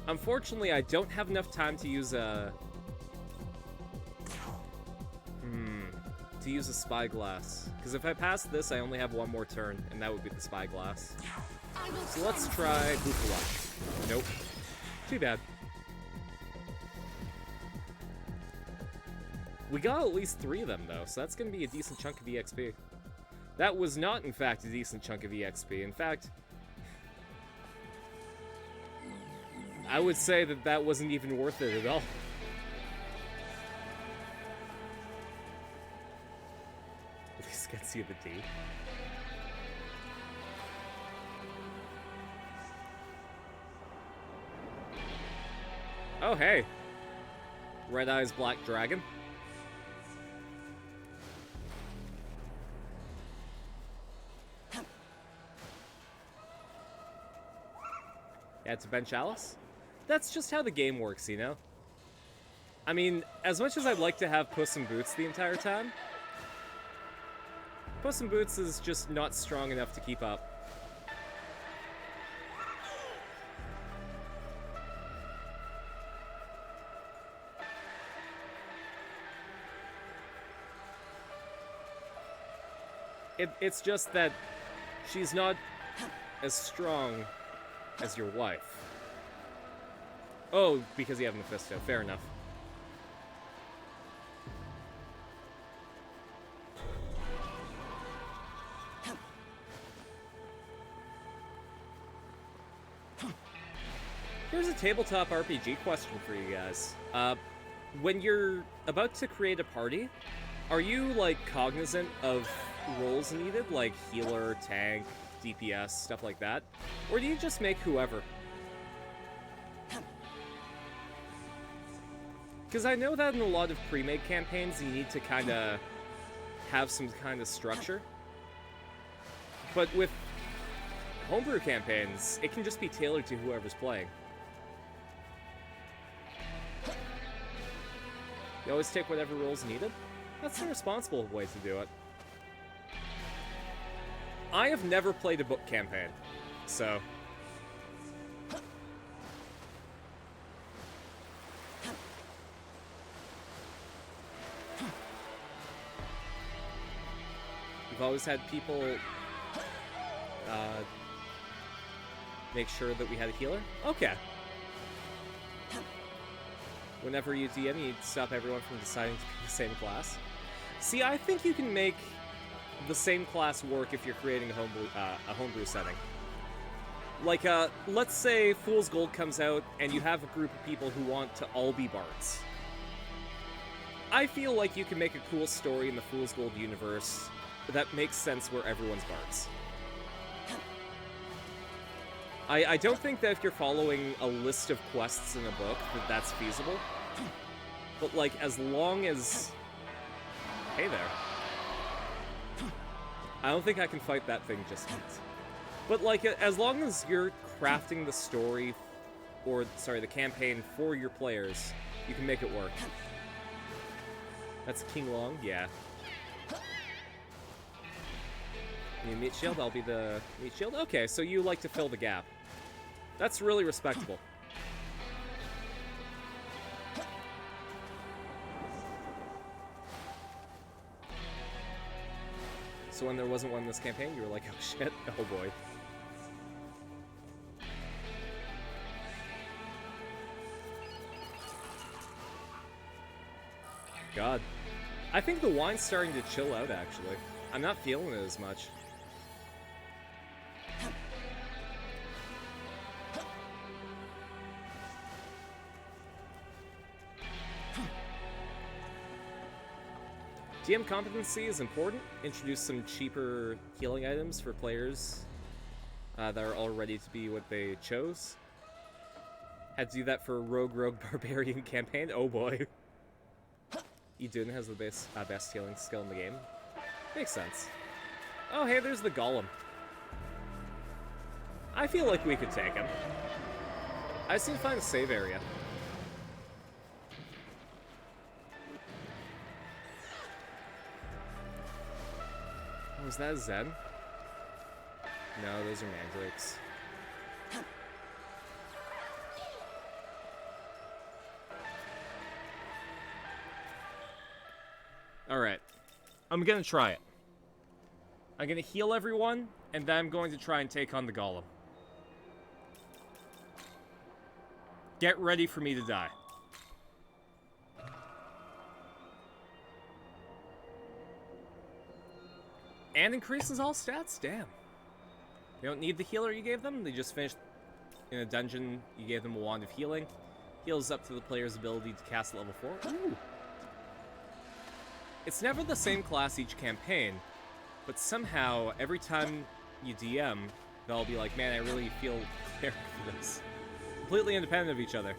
Unfortunately, I don't have enough time to use to use a spyglass. Because if I pass this, I only have one more turn, and that would be the spyglass. I will So let's cleanse try Bufala. Nope. Too bad. We got at least 3 of them, though, so that's going to be a decent chunk of EXP. That was not, in fact, a decent chunk of EXP. In fact, I would say that that wasn't even worth it at all. At least gets you the D. Oh, hey. Red Eyes Black Dragon. Yeah, it's a bench Alice. That's just how the game works, you know? I mean, as much as I'd like to have Puss in Boots the entire time, Puss in Boots is just not strong enough to keep up. It's just that she's not as strong as your wife. Oh, because you have Mephisto. Fair enough. Here's a tabletop RPG question for you guys. When you're about to create a party, are you, like, cognizant of roles needed, like healer, tank, DPS, stuff like that? Or do you just make whoever? Because I know that in a lot of pre-made campaigns, you need to kind of have some kind of structure. But with homebrew campaigns, it can just be tailored to whoever's playing. You always take whatever role's needed? That's the responsible way to do it. I have never played a book campaign, so... We've always had people make sure that we had a healer. Okay. Whenever you DM, you stop everyone from deciding to be the same class. See, I think you can make the same class work if you're creating a homebrew setting. Like, let's say Fool's Gold comes out and you have a group of people who want to all be bards. I feel like you can make a cool story in the Fool's Gold universe that makes sense where everyone's bards. I don't think that if you're following a list of quests in a book that that's feasible. But, like, as long as... Hey there. I don't think I can fight that thing just yet. But, like, as long as you're crafting the story, or, sorry, the campaign for your players, you can make it work. That's King Long? Yeah. You meat shield? I'll be the meat shield? Okay, so you like to fill the gap. That's really respectable. So when there wasn't one in this campaign, you were like, oh shit, oh boy. God. I think the wine's starting to chill out, actually. I'm not feeling it as much. DM competency is important. Introduce some cheaper healing items for players that are all ready to be what they chose. Had to do that for a Rogue Barbarian campaign. Oh boy. Idun has the best healing skill in the game. Makes sense. Oh hey, there's the Golem. I feel like we could take him. I just need to find a save area. Oh, is that a Zen? No, those are mandrakes. Alright. I'm gonna try it. I'm gonna heal everyone, and then I'm going to try and take on the golem. Get ready for me to die. And increases all stats? Damn. They don't need the healer you gave them. They just finished in a dungeon. You gave them a wand of healing. Heals up to the player's ability to cast level 4. Ooh. It's never the same class each campaign, but somehow, every time you DM, they'll be like, man, I really feel prepared for this. Completely independent of each other.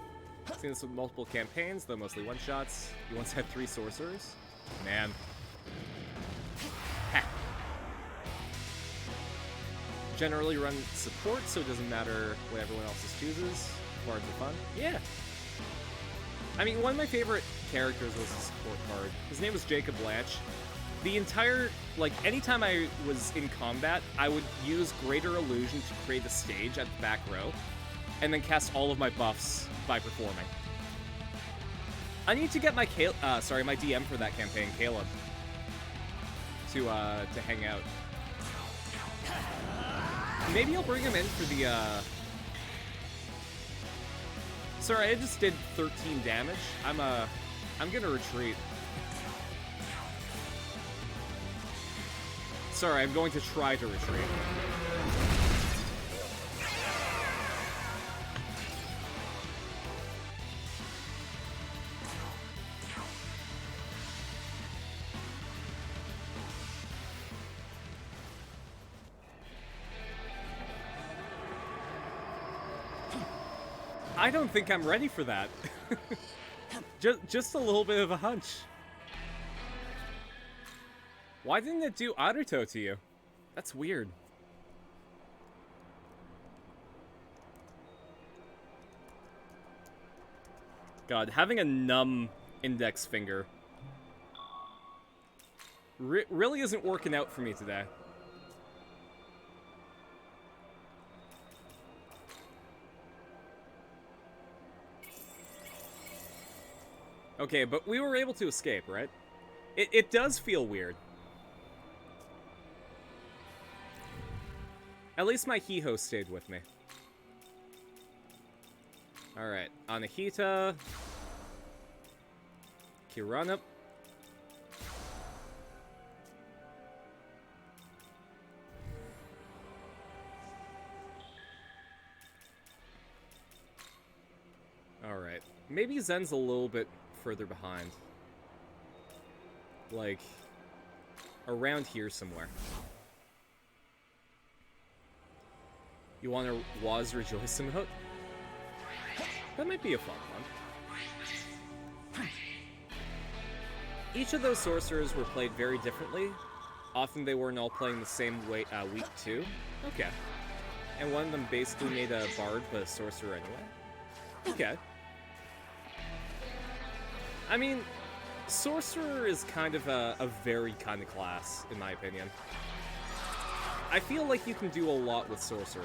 I've seen this with multiple campaigns, though mostly one-shots. You once had 3 sorcerers. Man. Ha. Generally run support, so it doesn't matter what everyone else chooses. Bards are fun. Yeah. I mean, one of my favorite characters was the support bard. His name was Jacob Blanche. The entire, like, anytime I was in combat, I would use Greater Illusion to create a stage at the back row, and then cast all of my buffs by performing. I need to get my my DM for that campaign, Caleb, to hang out. Maybe I'll bring him in for the, Sorry, I just did 13 damage. I'm gonna retreat. Sorry, I'm going to try to retreat. I don't think I'm ready for that. just a little bit of a hunch. Why didn't it do Aruto to you? That's weird. God, having a numb index finger really isn't working out for me today. Okay, but we were able to escape, right? It does feel weird. At least my Hiho stayed with me. Alright, Anahita. Kirana. Alright, maybe Zen's a little bit further behind. Like, around here somewhere. You want to Waz Rejoice emote? That might be a fun one. Each of those sorcerers were played very differently. Often they weren't all playing the same way week 2. Okay. And one of them basically made a bard but a sorcerer anyway. Okay. I mean, sorcerer is kind of a varied kind of class, in my opinion. I feel like you can do a lot with sorcerer.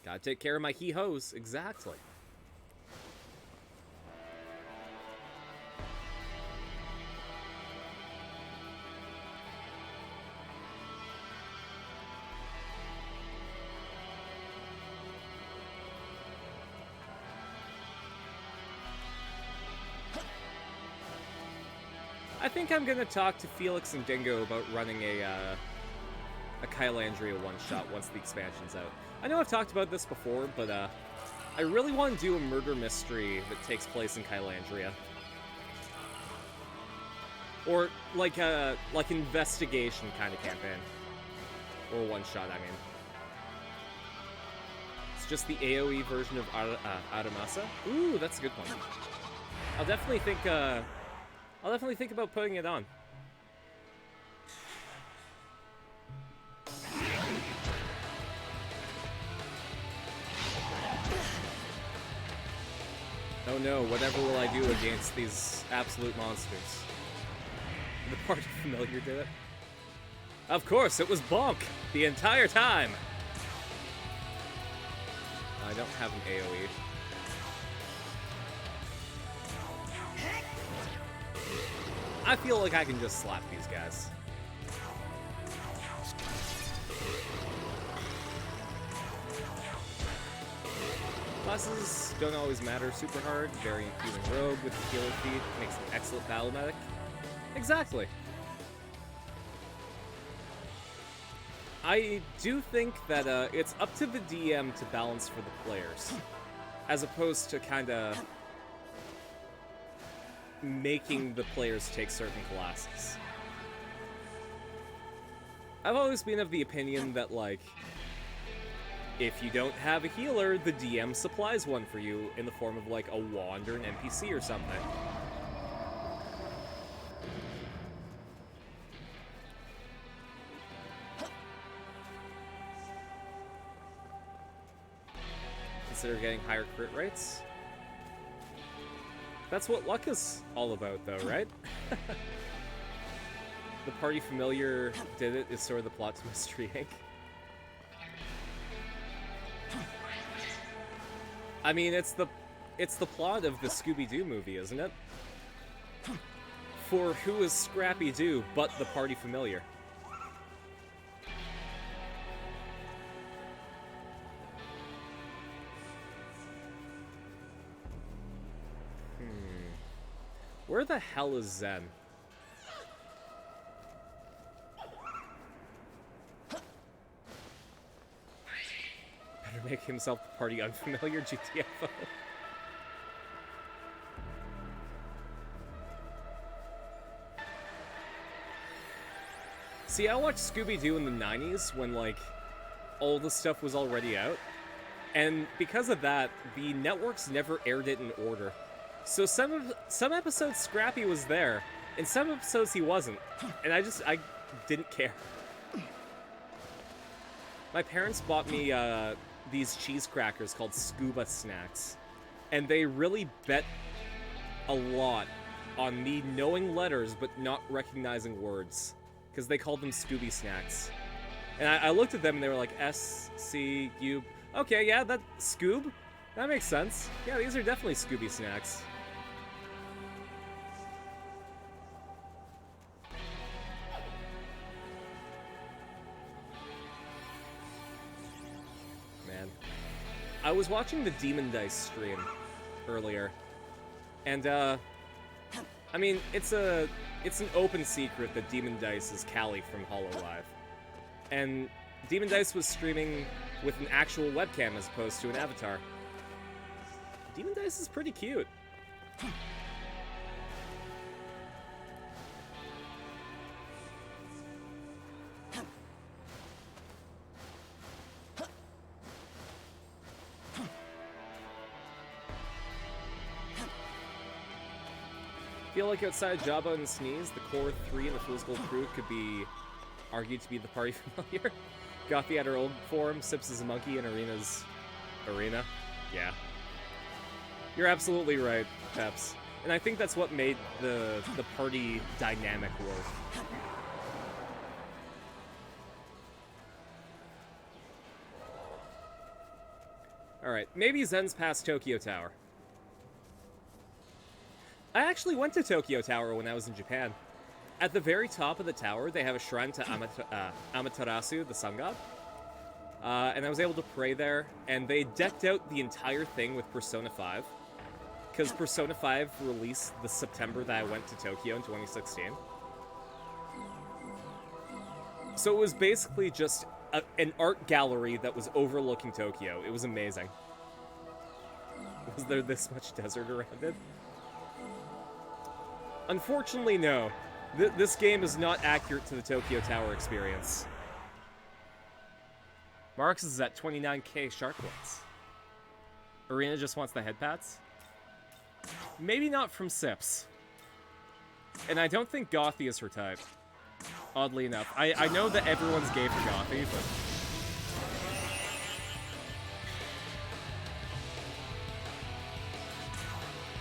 Gotta take care of my he-hos, exactly. I think I'm gonna talk to Felix and Dingo about running a Kylandria one-shot once the expansion's out. I know I've talked about this before, but I really want to do a murder mystery that takes place in Kylandria. Or like a investigation kind of campaign. Or one-shot, I mean. It's just the AoE version of Aramasa. Ooh, that's a good one. I'll definitely think about putting it on. Oh no, whatever will I do against these absolute monsters? The party familiar did it? Of course, it was Bonk the entire time! I don't have an AoE. I feel like I can just slap these guys. Classes don't always matter super hard. Very healing rogue with the healer feat makes an excellent battle medic. Exactly. I do think that it's up to the DM to balance for the players, as opposed to kind of making the players take certain classes. I've always been of the opinion that, like, if you don't have a healer, the DM supplies one for you in the form of, like, a wand or an NPC or something. Consider getting higher crit rates. That's what luck is all about, though, right? The party familiar did it is sort of the plot to Mystery Inc. I mean, it's the plot of the Scooby-Doo movie, isn't it? For who is Scrappy-Doo but the party familiar? Where the hell is Zen? Better make himself the party unfamiliar, GTFO. See, I watched Scooby-Doo in the 90s when, like, all the stuff was already out. And because of that, the networks never aired it in order. So some episodes Scrappy was there, and some episodes he wasn't. And I didn't care. My parents bought me these cheese crackers called Scuba Snacks. And they really bet a lot on me knowing letters but not recognizing words. Because they called them Scooby Snacks. And I looked at them and they were like, S-C-U... Okay, yeah, that... Scoob? That makes sense. Yeah, these are definitely Scooby Snacks. Man. I was watching the Demon Dice stream earlier. And, I mean, it's an open secret that Demon Dice is Callie from HoloLive. And Demon Dice was streaming with an actual webcam as opposed to an avatar. Demon Dice is pretty cute. Feel like outside Jabba and Sneeze, the core 3 and the Fool's Gold crew could be argued to be the party familiar. Gothy at her old form, Sips is a monkey, and Arena's... Arena? Yeah. You're absolutely right, Peps. And I think that's what made the party dynamic work. Alright, maybe Zen's past Tokyo Tower. I actually went to Tokyo Tower when I was in Japan. At the very top of the tower, they have a shrine to Amaterasu, the sun god. And I was able to pray there, and they decked out the entire thing with Persona 5. Because Persona 5 released the September that I went to Tokyo in 2016. So it was basically just an art gallery that was overlooking Tokyo. It was amazing. Was there this much desert around it? Unfortunately, no. This game is not accurate to the Tokyo Tower experience. Marx is at 29k shark points. Arena just wants the head pats? Maybe not from Sips. And I don't think Gothy is her type. Oddly enough. I know that everyone's gay for Gothy, but...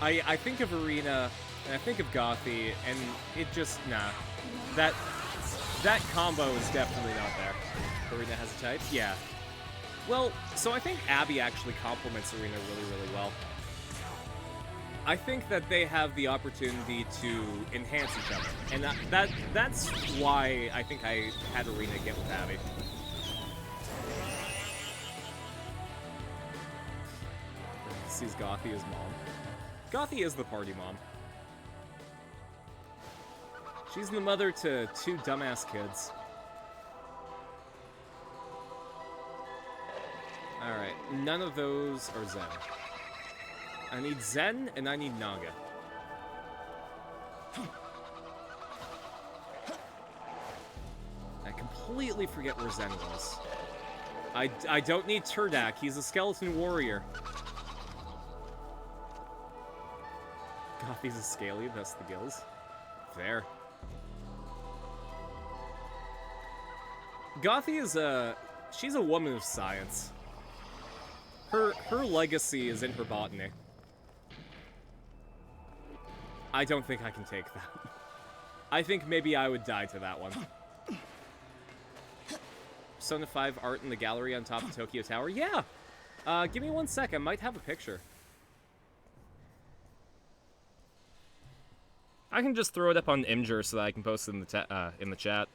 I think of Arena, and I think of Gothy, and it just, nah. That combo is definitely not there. Arena has a type? Yeah. Well, so I think Abby actually complements Arena really, really well. I think that they have the opportunity to enhance each other, and that's why I think I had Arena get with Abby. Sees Gothy as mom. Gothy is the party mom. She's the mother to 2 dumbass kids. Alright, none of those are Zen. I need Zen, and I need Naga. I completely forget where Zen was. I don't need Turdak, he's a skeleton warrior. Gothy's a scaly, that's the gills. Fair. Gothy is she's a woman of science. Her legacy is in her botany. I don't think I can take that. I think maybe I would die to that one. Persona 5 art in the gallery on top of Tokyo Tower? Yeah! Give me 1 sec, I might have a picture. I can just throw it up on Imgur so that I can post it in the chat.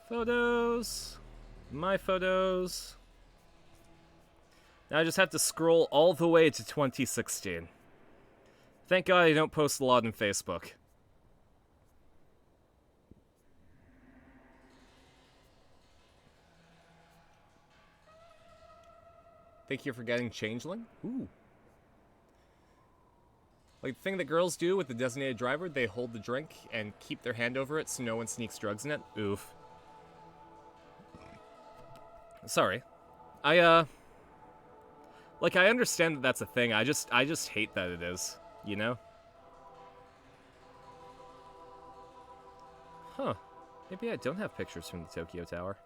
Photos. My photos. Now I just have to scroll all the way to 2016. Thank God I don't post a lot on Facebook. Thank you for getting Changeling? Ooh. Like the thing that girls do with the designated driver, they hold the drink and keep their hand over it so no one sneaks drugs in it. Oof. Sorry. Like, I understand that that's a thing, I just hate that it is, you know? Huh. Maybe I don't have pictures from the Tokyo Tower.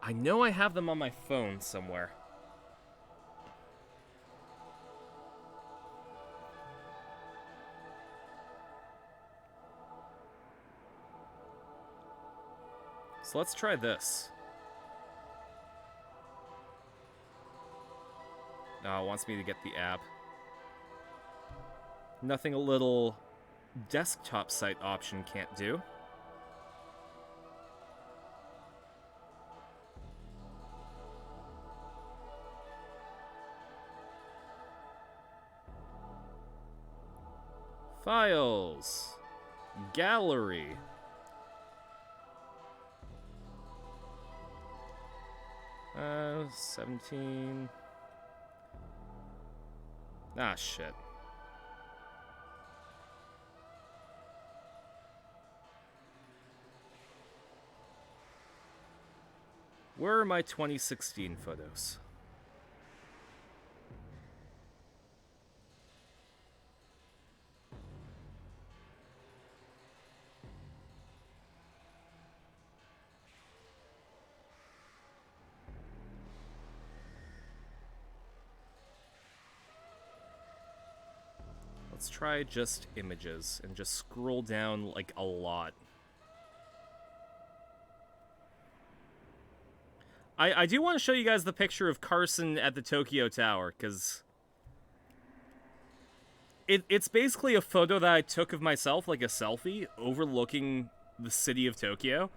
I know I have them on my phone somewhere. So let's try this. Oh, it wants me to get the app. Nothing a little desktop site option can't do. Files. Gallery. Uh, 17. Ah, shit. Where are my 2016 photos? Let's try just images and just scroll down like a lot. I do want to show you guys the picture of Carson at the Tokyo Tower, because it's basically a photo that I took of myself, like a selfie, overlooking the city of Tokyo.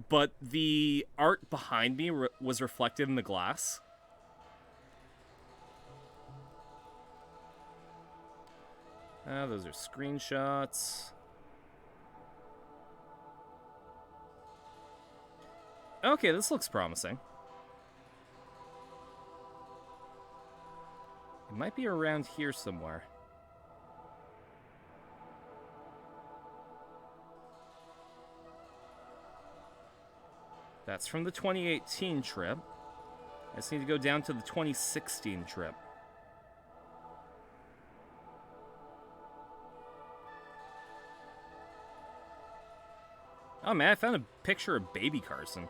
But the art behind me was reflected in the glass. Those are screenshots. Okay, this looks promising. It might be around here somewhere. That's from the 2018 trip. I just need to go down to the 2016 trip. Oh man, I found a picture of baby Carson.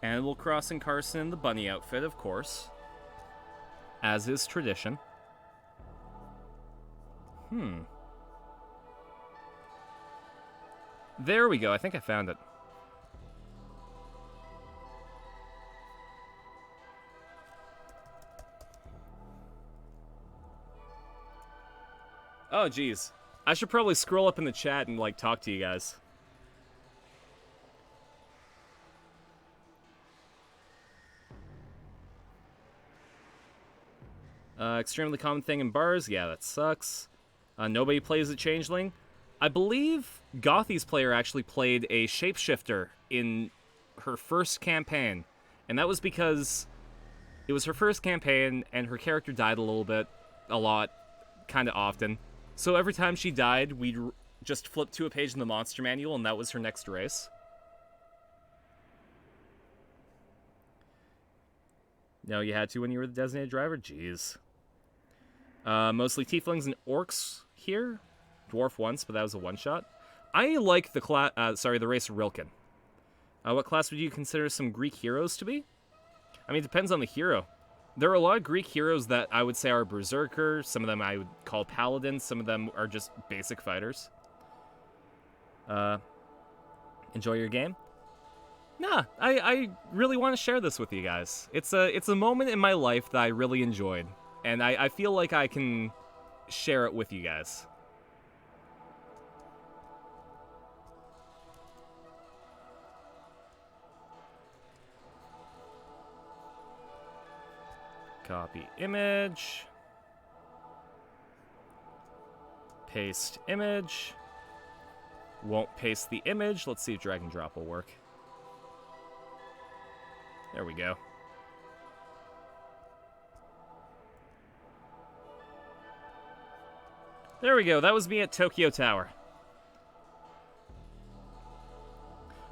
Animal Crossing Carson in the bunny outfit, of course. As is tradition. There we go. I think I found it. Oh, geez. I should probably scroll up in the chat and, like, talk to you guys. Extremely common thing in bars. Yeah, that sucks. Nobody plays a changeling. I believe Gothy's player actually played a shapeshifter in her first campaign. And that was because it was her first campaign and her character died a lot, kind of often. So every time she died, we'd just flip to a page in the monster manual and that was her next race. No, you had to when you were the designated driver? Jeez. Mostly tieflings and orcs here. Dwarf once, but that was a one-shot. I like the race Rilken. What class would you consider some Greek heroes to be? I mean, it depends on the hero. There are a lot of Greek heroes that I would say are berserker. Some of them I would call paladins. Some of them are just basic fighters. Enjoy your game? Nah, I really want to share this with you guys. It's a moment in my life that I really enjoyed. And I feel like I can share it with you guys. Copy image. Paste image. Won't paste the image. Let's see if drag and drop will work. There we go. There we go. That was me at Tokyo Tower.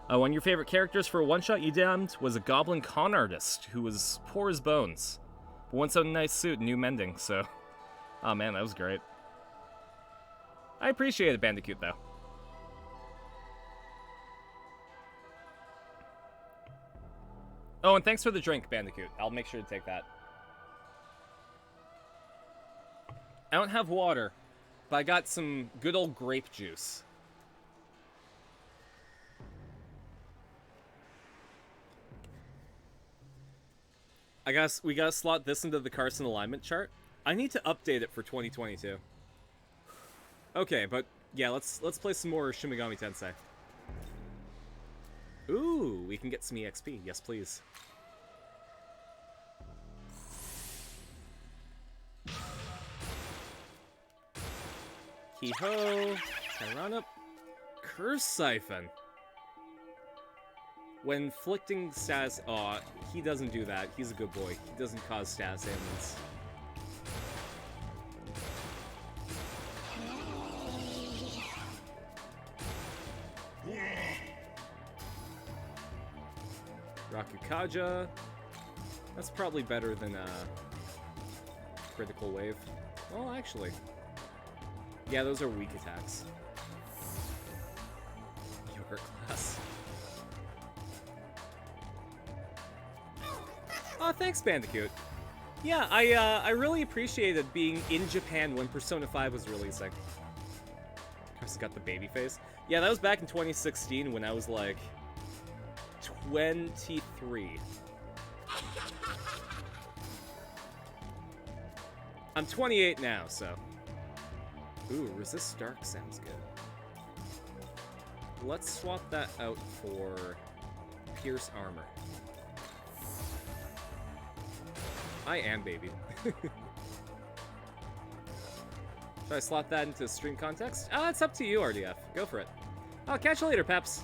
One of your favorite characters for a one-shot you damned was a goblin con artist who was poor as bones. But once out in a nice suit, new mending, so... Oh man, that was great. I appreciate it, Bandicoot, though. Oh, and thanks for the drink, Bandicoot. I'll make sure to take that. I don't have water, but I got some good old grape juice. We gotta slot this into the Carson alignment chart. I need to update it for 2022. Okay, but yeah, let's play some more Shin Megami Tensei. Ooh, we can get some EXP. Yes, please. Hee-ho, Tyrannup, Curse Siphon. When inflicting status... Aw, he doesn't do that. He's a good boy. He doesn't cause status ailments. Rakukaja. That's probably better than Critical Wave. Well, actually. Yeah, those are weak attacks. Yogurt class. Oh, thanks, Bandicoot. Yeah, I really appreciated being in Japan when Persona 5 was releasing. Of course, got the baby face. Yeah, that was back in 2016 when I was like 23. I'm 28 now, so. Ooh, Resist Dark sounds good. Let's swap that out for Pierce Armor. I am, baby. Should I slot that into stream context? Oh, it's up to you, RDF. Go for it. I'll catch you later, Peps.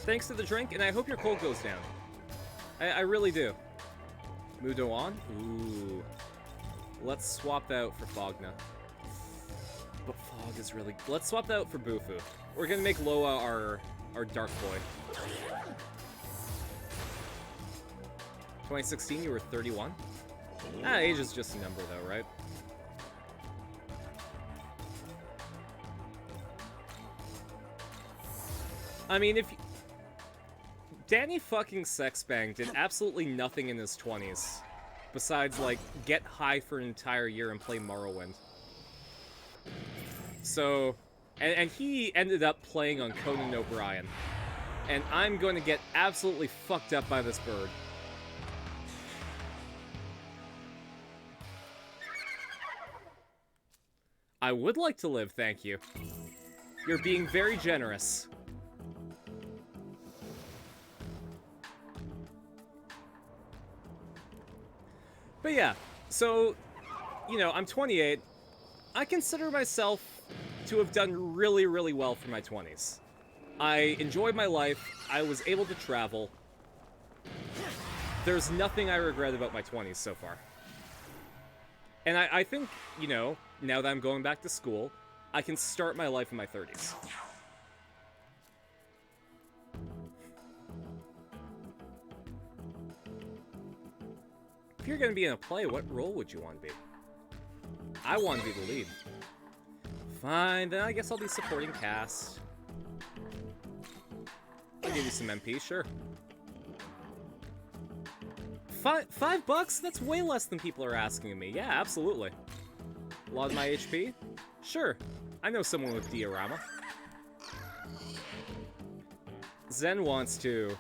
Thanks to the drink, and I hope your cold goes down. I really do. Mudo on? Ooh. Let's swap that out for Fogna. But Fog is really... Let's swap that out for Bufu. We're gonna make Loa our Dark Boy. 2016, you were 31? Ah, age is just a number, though, right? I mean, if... Danny fucking Sexbang did absolutely nothing in his 20s. Besides, like, get high for an entire year and play Morrowind. So... And he ended up playing on Conan O'Brien. And I'm going to get absolutely fucked up by this bird. I would like to live, thank you. You're being very generous. But yeah, so, you know, I'm 28. I consider myself to have done really, really well for my 20s. I enjoyed my life. I was able to travel. There's nothing I regret about my 20s so far. And I think, you know, now that I'm going back to school, I can start my life in my 30s. If you're going to be in a play, what role would you want to be? I want to be the lead. Fine, then I guess I'll be supporting cast. I'll give you some MP, sure. $5? That's way less than people are asking of me. Yeah, absolutely. A lot of my HP? Sure. I know someone with diorama. Zen wants to...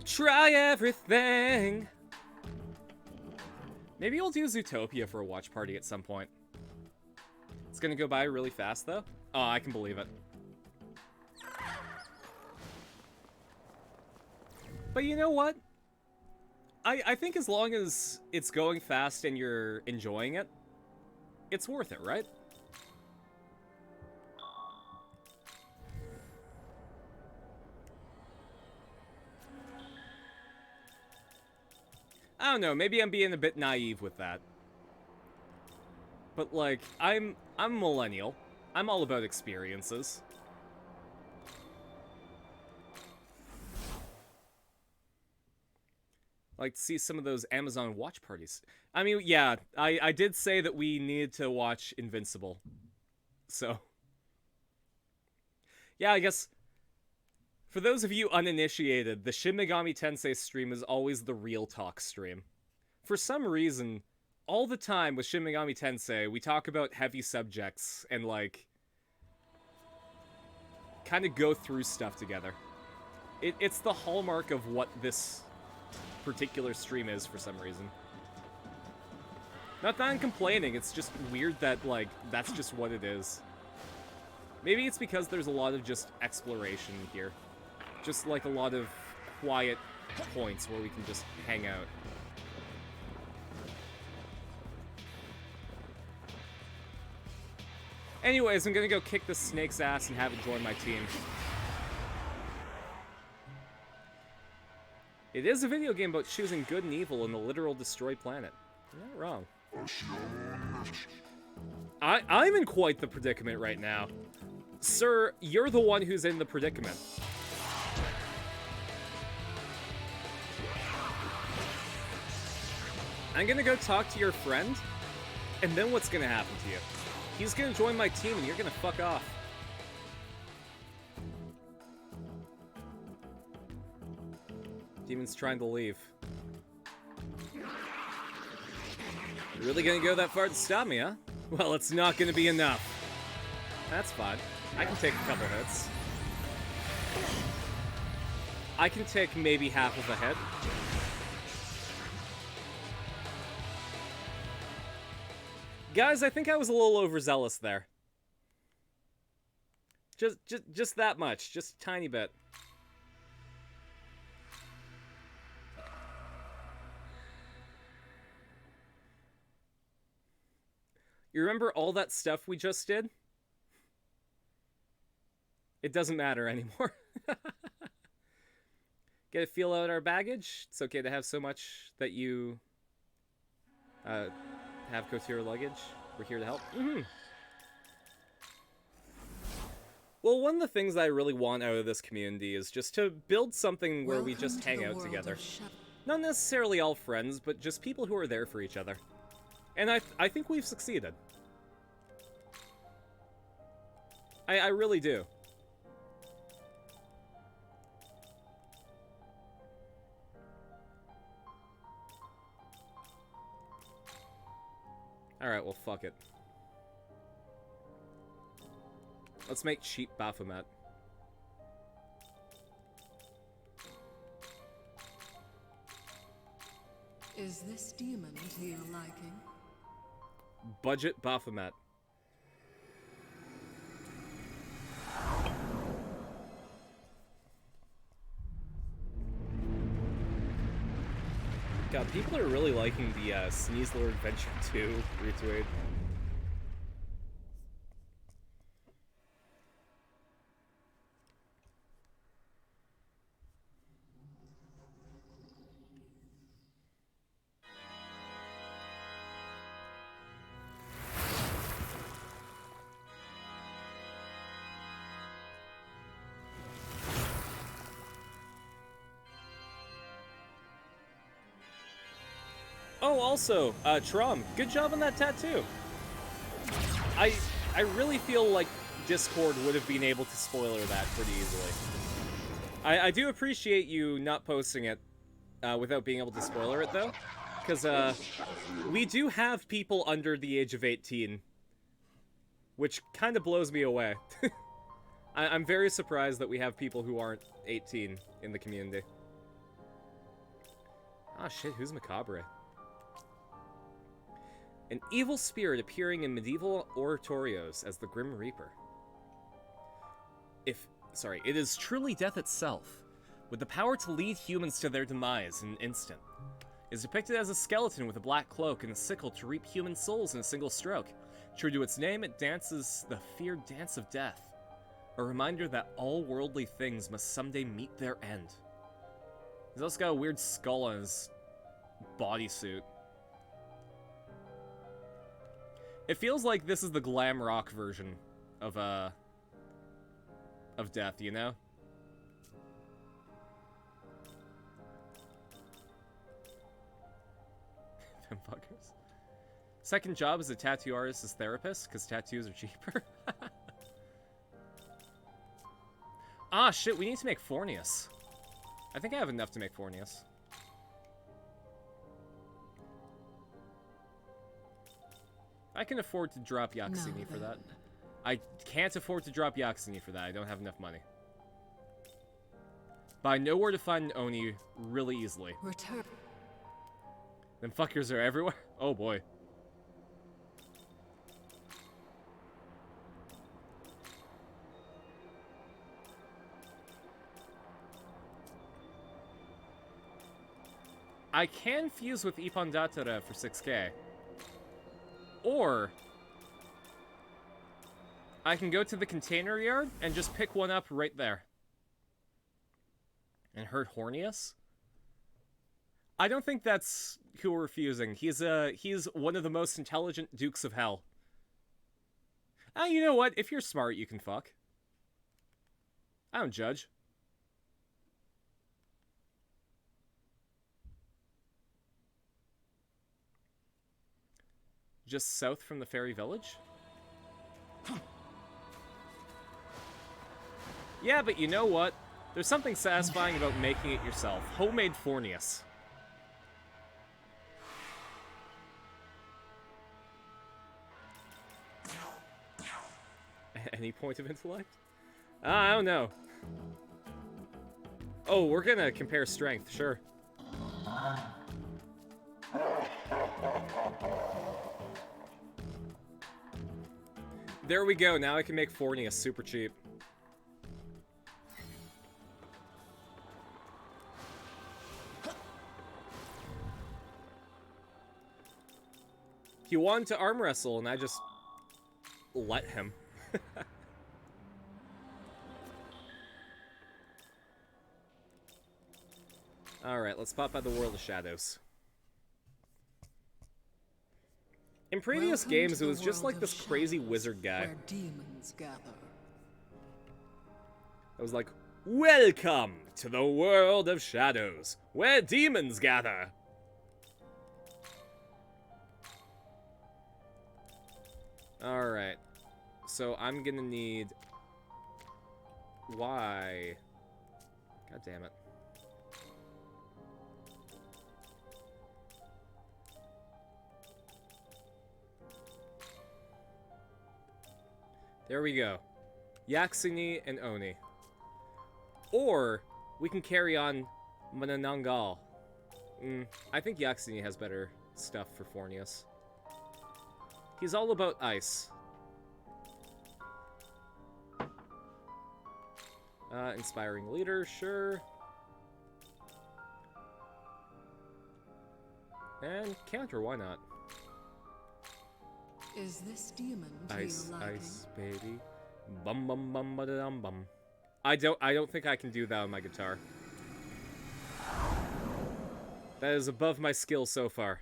try everything. Maybe I'll do Zootopia for a watch party at some point. It's gonna go by really fast, though. Oh, I can believe it. But you know what? I think as long as it's going fast and you're enjoying it, it's worth it, right? I don't know, maybe I'm being a bit naive with that. But like, I'm a millennial. I'm all about experiences. Like to see some of those Amazon watch parties. I mean, yeah, I did say that we needed to watch Invincible. So. Yeah, I guess for those of you uninitiated, the Shin Megami Tensei stream is always the real talk stream. For some reason, all the time with Shin Megami Tensei, we talk about heavy subjects and, like, kind of go through stuff together. It's the hallmark of what this particular stream is for some reason. Not that I'm complaining, it's just weird that, like, that's just what it is. Maybe it's because there's a lot of just exploration here. Just, like, a lot of quiet points where we can just hang out. Anyways, I'm gonna go kick this snake's ass and have it join my team. It is a video game about choosing good and evil in the literal destroyed planet. You're not wrong. I'm in quite the predicament right now. Sir, you're the one who's in the predicament. I'm gonna go talk to your friend, and then what's gonna happen to you? He's gonna join my team and you're gonna fuck off. Demon's trying to leave. You're really gonna go that far to stop me, huh? Well, it's not gonna be enough. That's fine. I can take a couple hits. I can take maybe half of a hit. Guys, I think I was a little overzealous there. Just that much. Just a tiny bit. You remember all that stuff we just did? It doesn't matter anymore. Get a feel out our baggage? It's okay to have so much that you have go to your luggage. We're here to help. Well, one of the things I really want out of this community is just to build something where we just hang out together. Not necessarily all friends, but just people who are there for each other. And I think we've succeeded. I really do. fuck it. Let's make cheap Baphomet. Is this demon to your liking? Budget Baphomet. God, people are really liking the Sneeze Lord Adventure 2 retweet. Oh, also, Trom, good job on that tattoo. I really feel like Discord would have been able to spoiler that pretty easily. I do appreciate you not posting it without being able to spoiler it, though. Because we do have people under the age of 18. Which kind of blows me away. I'm very surprised that we have people who aren't 18 in the community. Ah, shit, who's Macabre? An evil spirit appearing in medieval oratorios as the Grim Reaper. It is truly death itself, with the power to lead humans to their demise in an instant. It is depicted as a skeleton with a black cloak and a sickle to reap human souls in a single stroke. True to its name, it dances the feared dance of death, a reminder that all worldly things must someday meet their end. He's also got a weird skull on his bodysuit. It feels like this is the glam rock version of death, you know? Them fuckers. Second job as a tattoo artist is therapist, because tattoos are cheaper. Ah, shit, we need to make Fornius. I think I have enough to make Fornius. I can afford to drop Yakusini for that. I can't afford to drop Yakusini for that. I don't have enough money. But I know where to find Oni really easily. Return. Them fuckers are everywhere. Oh boy. I can fuse with Ippon-Dattara for 6k. Or I can go to the container yard and just pick one up right there. And hurt Hornius? I don't think that's who we're fusing. He's one of the most intelligent Dukes of Hell. Ah, you know what? If you're smart, you can fuck. I don't judge. Just south from the fairy village? Yeah, but you know what? There's something satisfying about making it yourself. Homemade Fornius. Any point of intellect? I don't know. Oh, we're gonna compare strength, sure. There we go, now I can make Fornius super cheap. He wanted to arm wrestle, and I just let him. Alright, let's pop out the World of Shadows. In previous games, it was just like this crazy wizard guy. Where demons gather. It was like, welcome to the World of Shadows, where demons gather. Alright. So I'm gonna need... Why? God damn it. There we go. Yaksini and Oni. Or we can carry on Mananangal. I think Yaksini has better stuff for Fornius. He's all about ice. Inspiring leader, sure. And counter, why not? Is this demon to Ice, your liking? ice, baby. Bum bum bum ba dum bum. I don't think I can do that on my guitar. That is above my skill so far.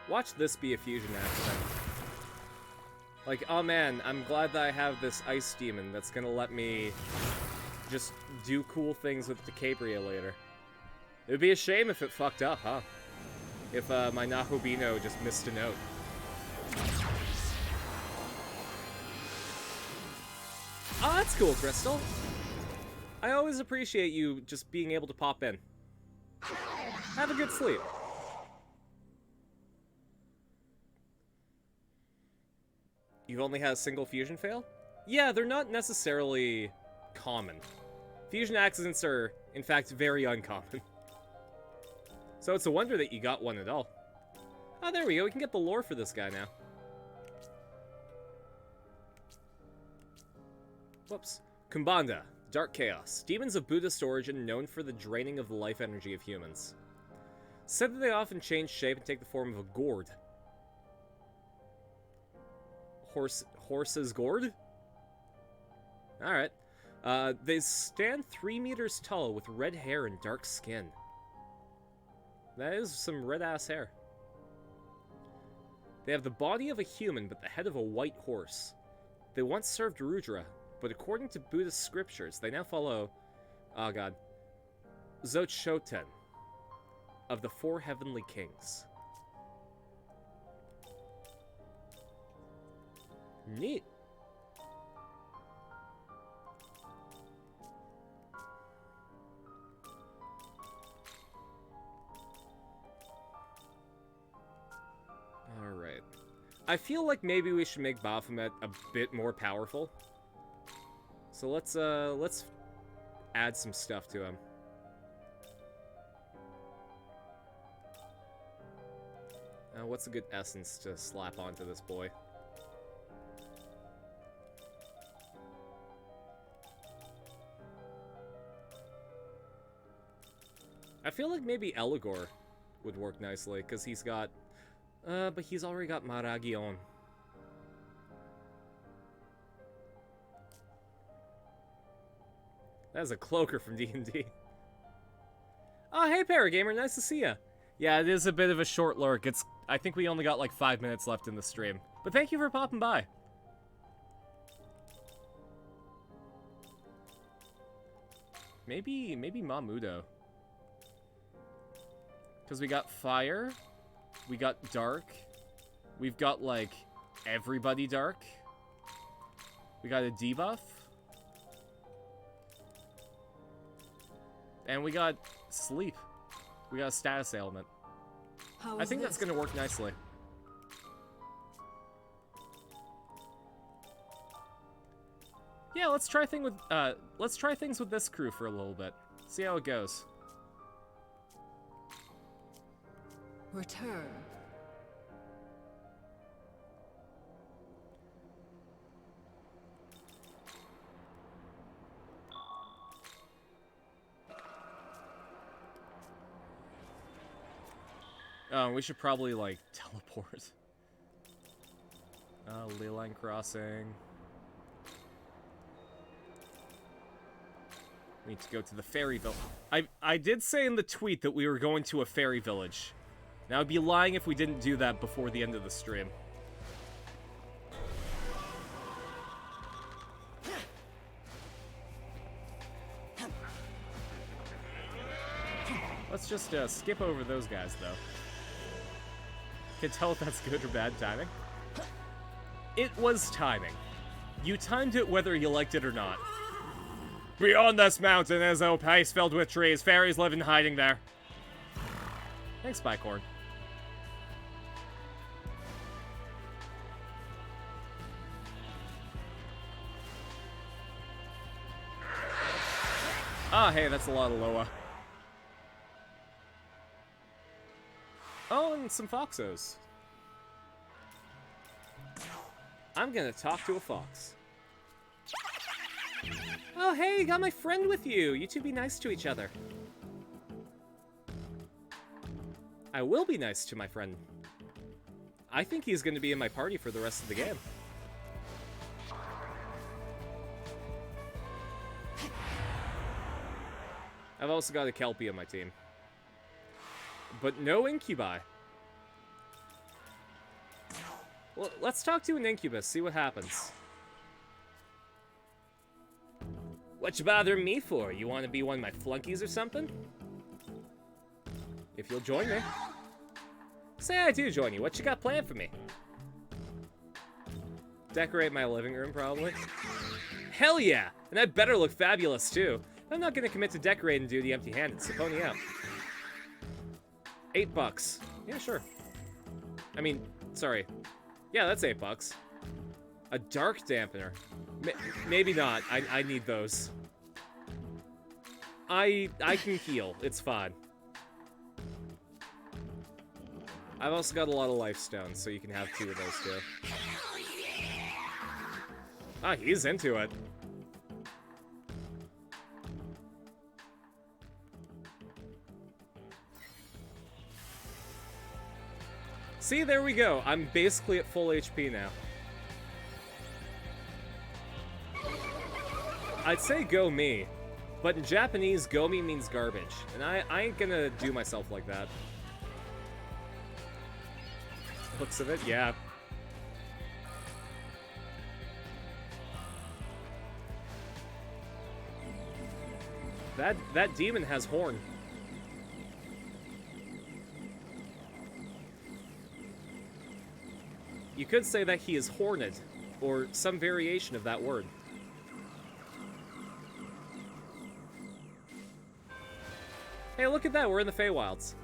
Watch this be a fusion accent. Like, oh man, I'm glad that I have this ice demon that's gonna let me just do cool things with the Cabria later. It would be a shame if it fucked up, huh? If my Nahobino just missed a note. Oh, that's cool, Crystal. I always appreciate you just being able to pop in. Have a good sleep. You've only had a single fusion fail? Yeah, they're not necessarily common. Fusion accidents are, in fact, very uncommon. So it's a wonder that you got one at all. Oh, there we go. We can get the lore for this guy now. Whoops. Kumbanda, Dark Chaos. Demons of Buddhist origin known for the draining of the life energy of humans. Said that they often change shape and take the form of a gourd. Horse's gourd? Alright. They stand 3 meters tall with red hair and dark skin. That is some red-ass hair. They have the body of a human, but the head of a white horse. They once served Rudra, but according to Buddhist scriptures, they now follow... oh god. Zochoten of the 4 heavenly kings. Neat. Alright. I feel like maybe we should make Baphomet a bit more powerful. So let's add some stuff to him. What's a good essence to slap onto this boy? I feel like maybe Eligor would work nicely, because he's got... but he's already got Maragion. That is a cloaker from D&D. Oh, hey, Paragamer, nice to see ya. Yeah, it is a bit of a short lurk. I think we only got like 5 minutes left in the stream. But thank you for popping by. Maybe Mamudo. Because we got fire, we got dark, we've got, like, everybody dark, we got a debuff, and we got sleep. We got a status ailment. I think that's gonna work nicely. Yeah, let's try things with this crew for a little bit. See how it goes. Return. Oh, we should probably, like, teleport. Ley line crossing. We need to go to the fairy village. I did say in the tweet that we were going to a fairy village. Now, I'd be lying if we didn't do that before the end of the stream. Let's just skip over those guys, though. Can tell if that's good or bad timing. It was timing. You timed it whether you liked it or not. Beyond this mountain is a place filled with trees. Fairies live in hiding there. Thanks, Spycorn. Ah, hey, that's a lot of Loa. Oh, and some Foxos. I'm gonna talk to a fox. Oh, hey, you got my friend with you. You two be nice to each other. I will be nice to my friend. I think he's gonna be in my party for the rest of the game. I've also got a Kelpie on my team. But no Incubi. Well, let's talk to an Incubus, see what happens. What you bothering me for? You want to be one of my flunkies or something? If you'll join me. Say I do join you, what you got planned for me? Decorate my living room, probably. Hell yeah! And I better look fabulous, too. I'm not gonna commit to decorate and do the empty-handed, so pony up. $8. Yeah, sure. I mean, sorry. Yeah, that's $8. A dark dampener. Maybe not. I need those. I can heal. It's fine. I've also got a lot of life stones, so you can have 2 of those too. Ah, he's into it. See, there we go. I'm basically at full HP now. I'd say go me, but in Japanese, go me means garbage, and I ain't gonna do myself like that. Looks of it, yeah. That demon has horn. You could say that he is horned, or some variation of that word. Hey, look at that, we're in the Feywilds.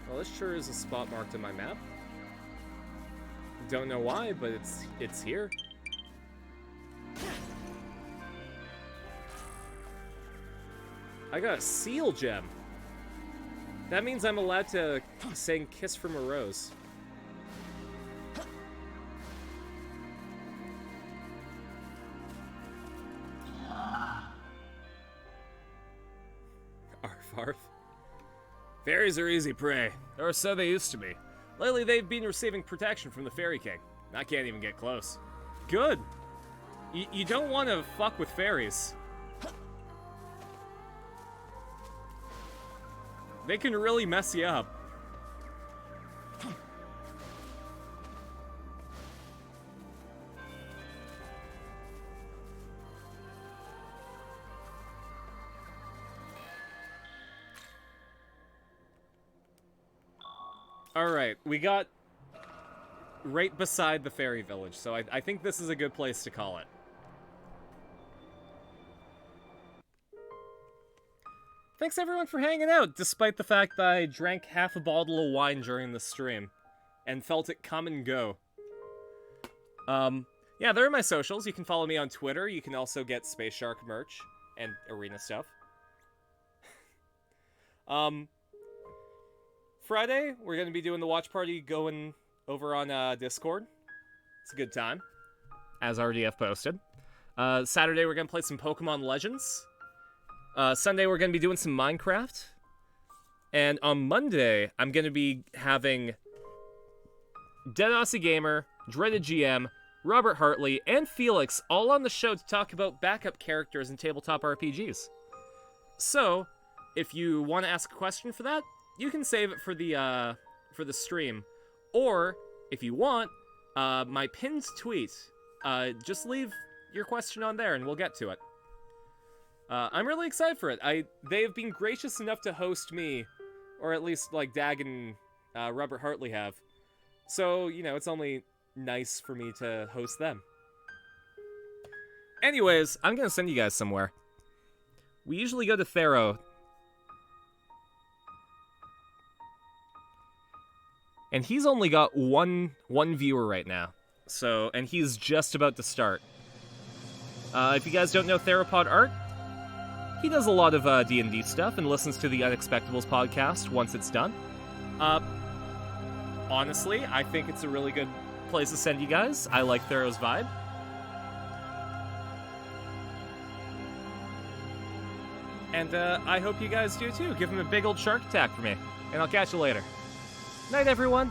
Well, this sure is a spot marked on my map. Don't know why, but it's here. I got a seal gem. That means I'm allowed to sing Kiss from a Rose. Arf, arf. Fairies are easy prey, or so they used to be. Lately, they've been receiving protection from the Fairy King. I can't even get close. Good. You don't want to fuck with fairies. They can really mess you up. Alright, we got right beside the fairy village, so I think this is a good place to call it. Thanks everyone for hanging out, despite the fact that I drank half a bottle of wine during the stream, and felt it come and go. Yeah, there are my socials. You can follow me on Twitter. You can also get Space Shark merch and arena stuff. Friday, we're going to be doing the watch party going over on Discord. It's a good time, as RDF posted. Saturday, we're going to play some Pokemon Legends. Sunday, we're going to be doing some Minecraft. And on Monday, I'm going to be having Dead Aussie Gamer, Dreaded GM, Robert Hartley, and Felix all on the show to talk about backup characters in tabletop RPGs. So, if you want to ask a question for that, you can save it for the stream. Or, if you want, my pinned tweet, just leave your question on there and we'll get to it. I'm really excited for it. They've been gracious enough to host me, or at least like Dag and Robert Hartley have. So, it's only nice for me to host them. Anyways, I'm gonna send you guys somewhere. We usually go to Thero. And he's only got one viewer right now. So, and he's just about to start. If you guys don't know Theropod Art, he does a lot of D&D stuff and listens to the Unexpectables podcast once it's done. Honestly, I think it's a really good place to send you guys. I like Thero's vibe. And I hope you guys do too. Give him a big old shark attack for me. And I'll catch you later. Night, everyone.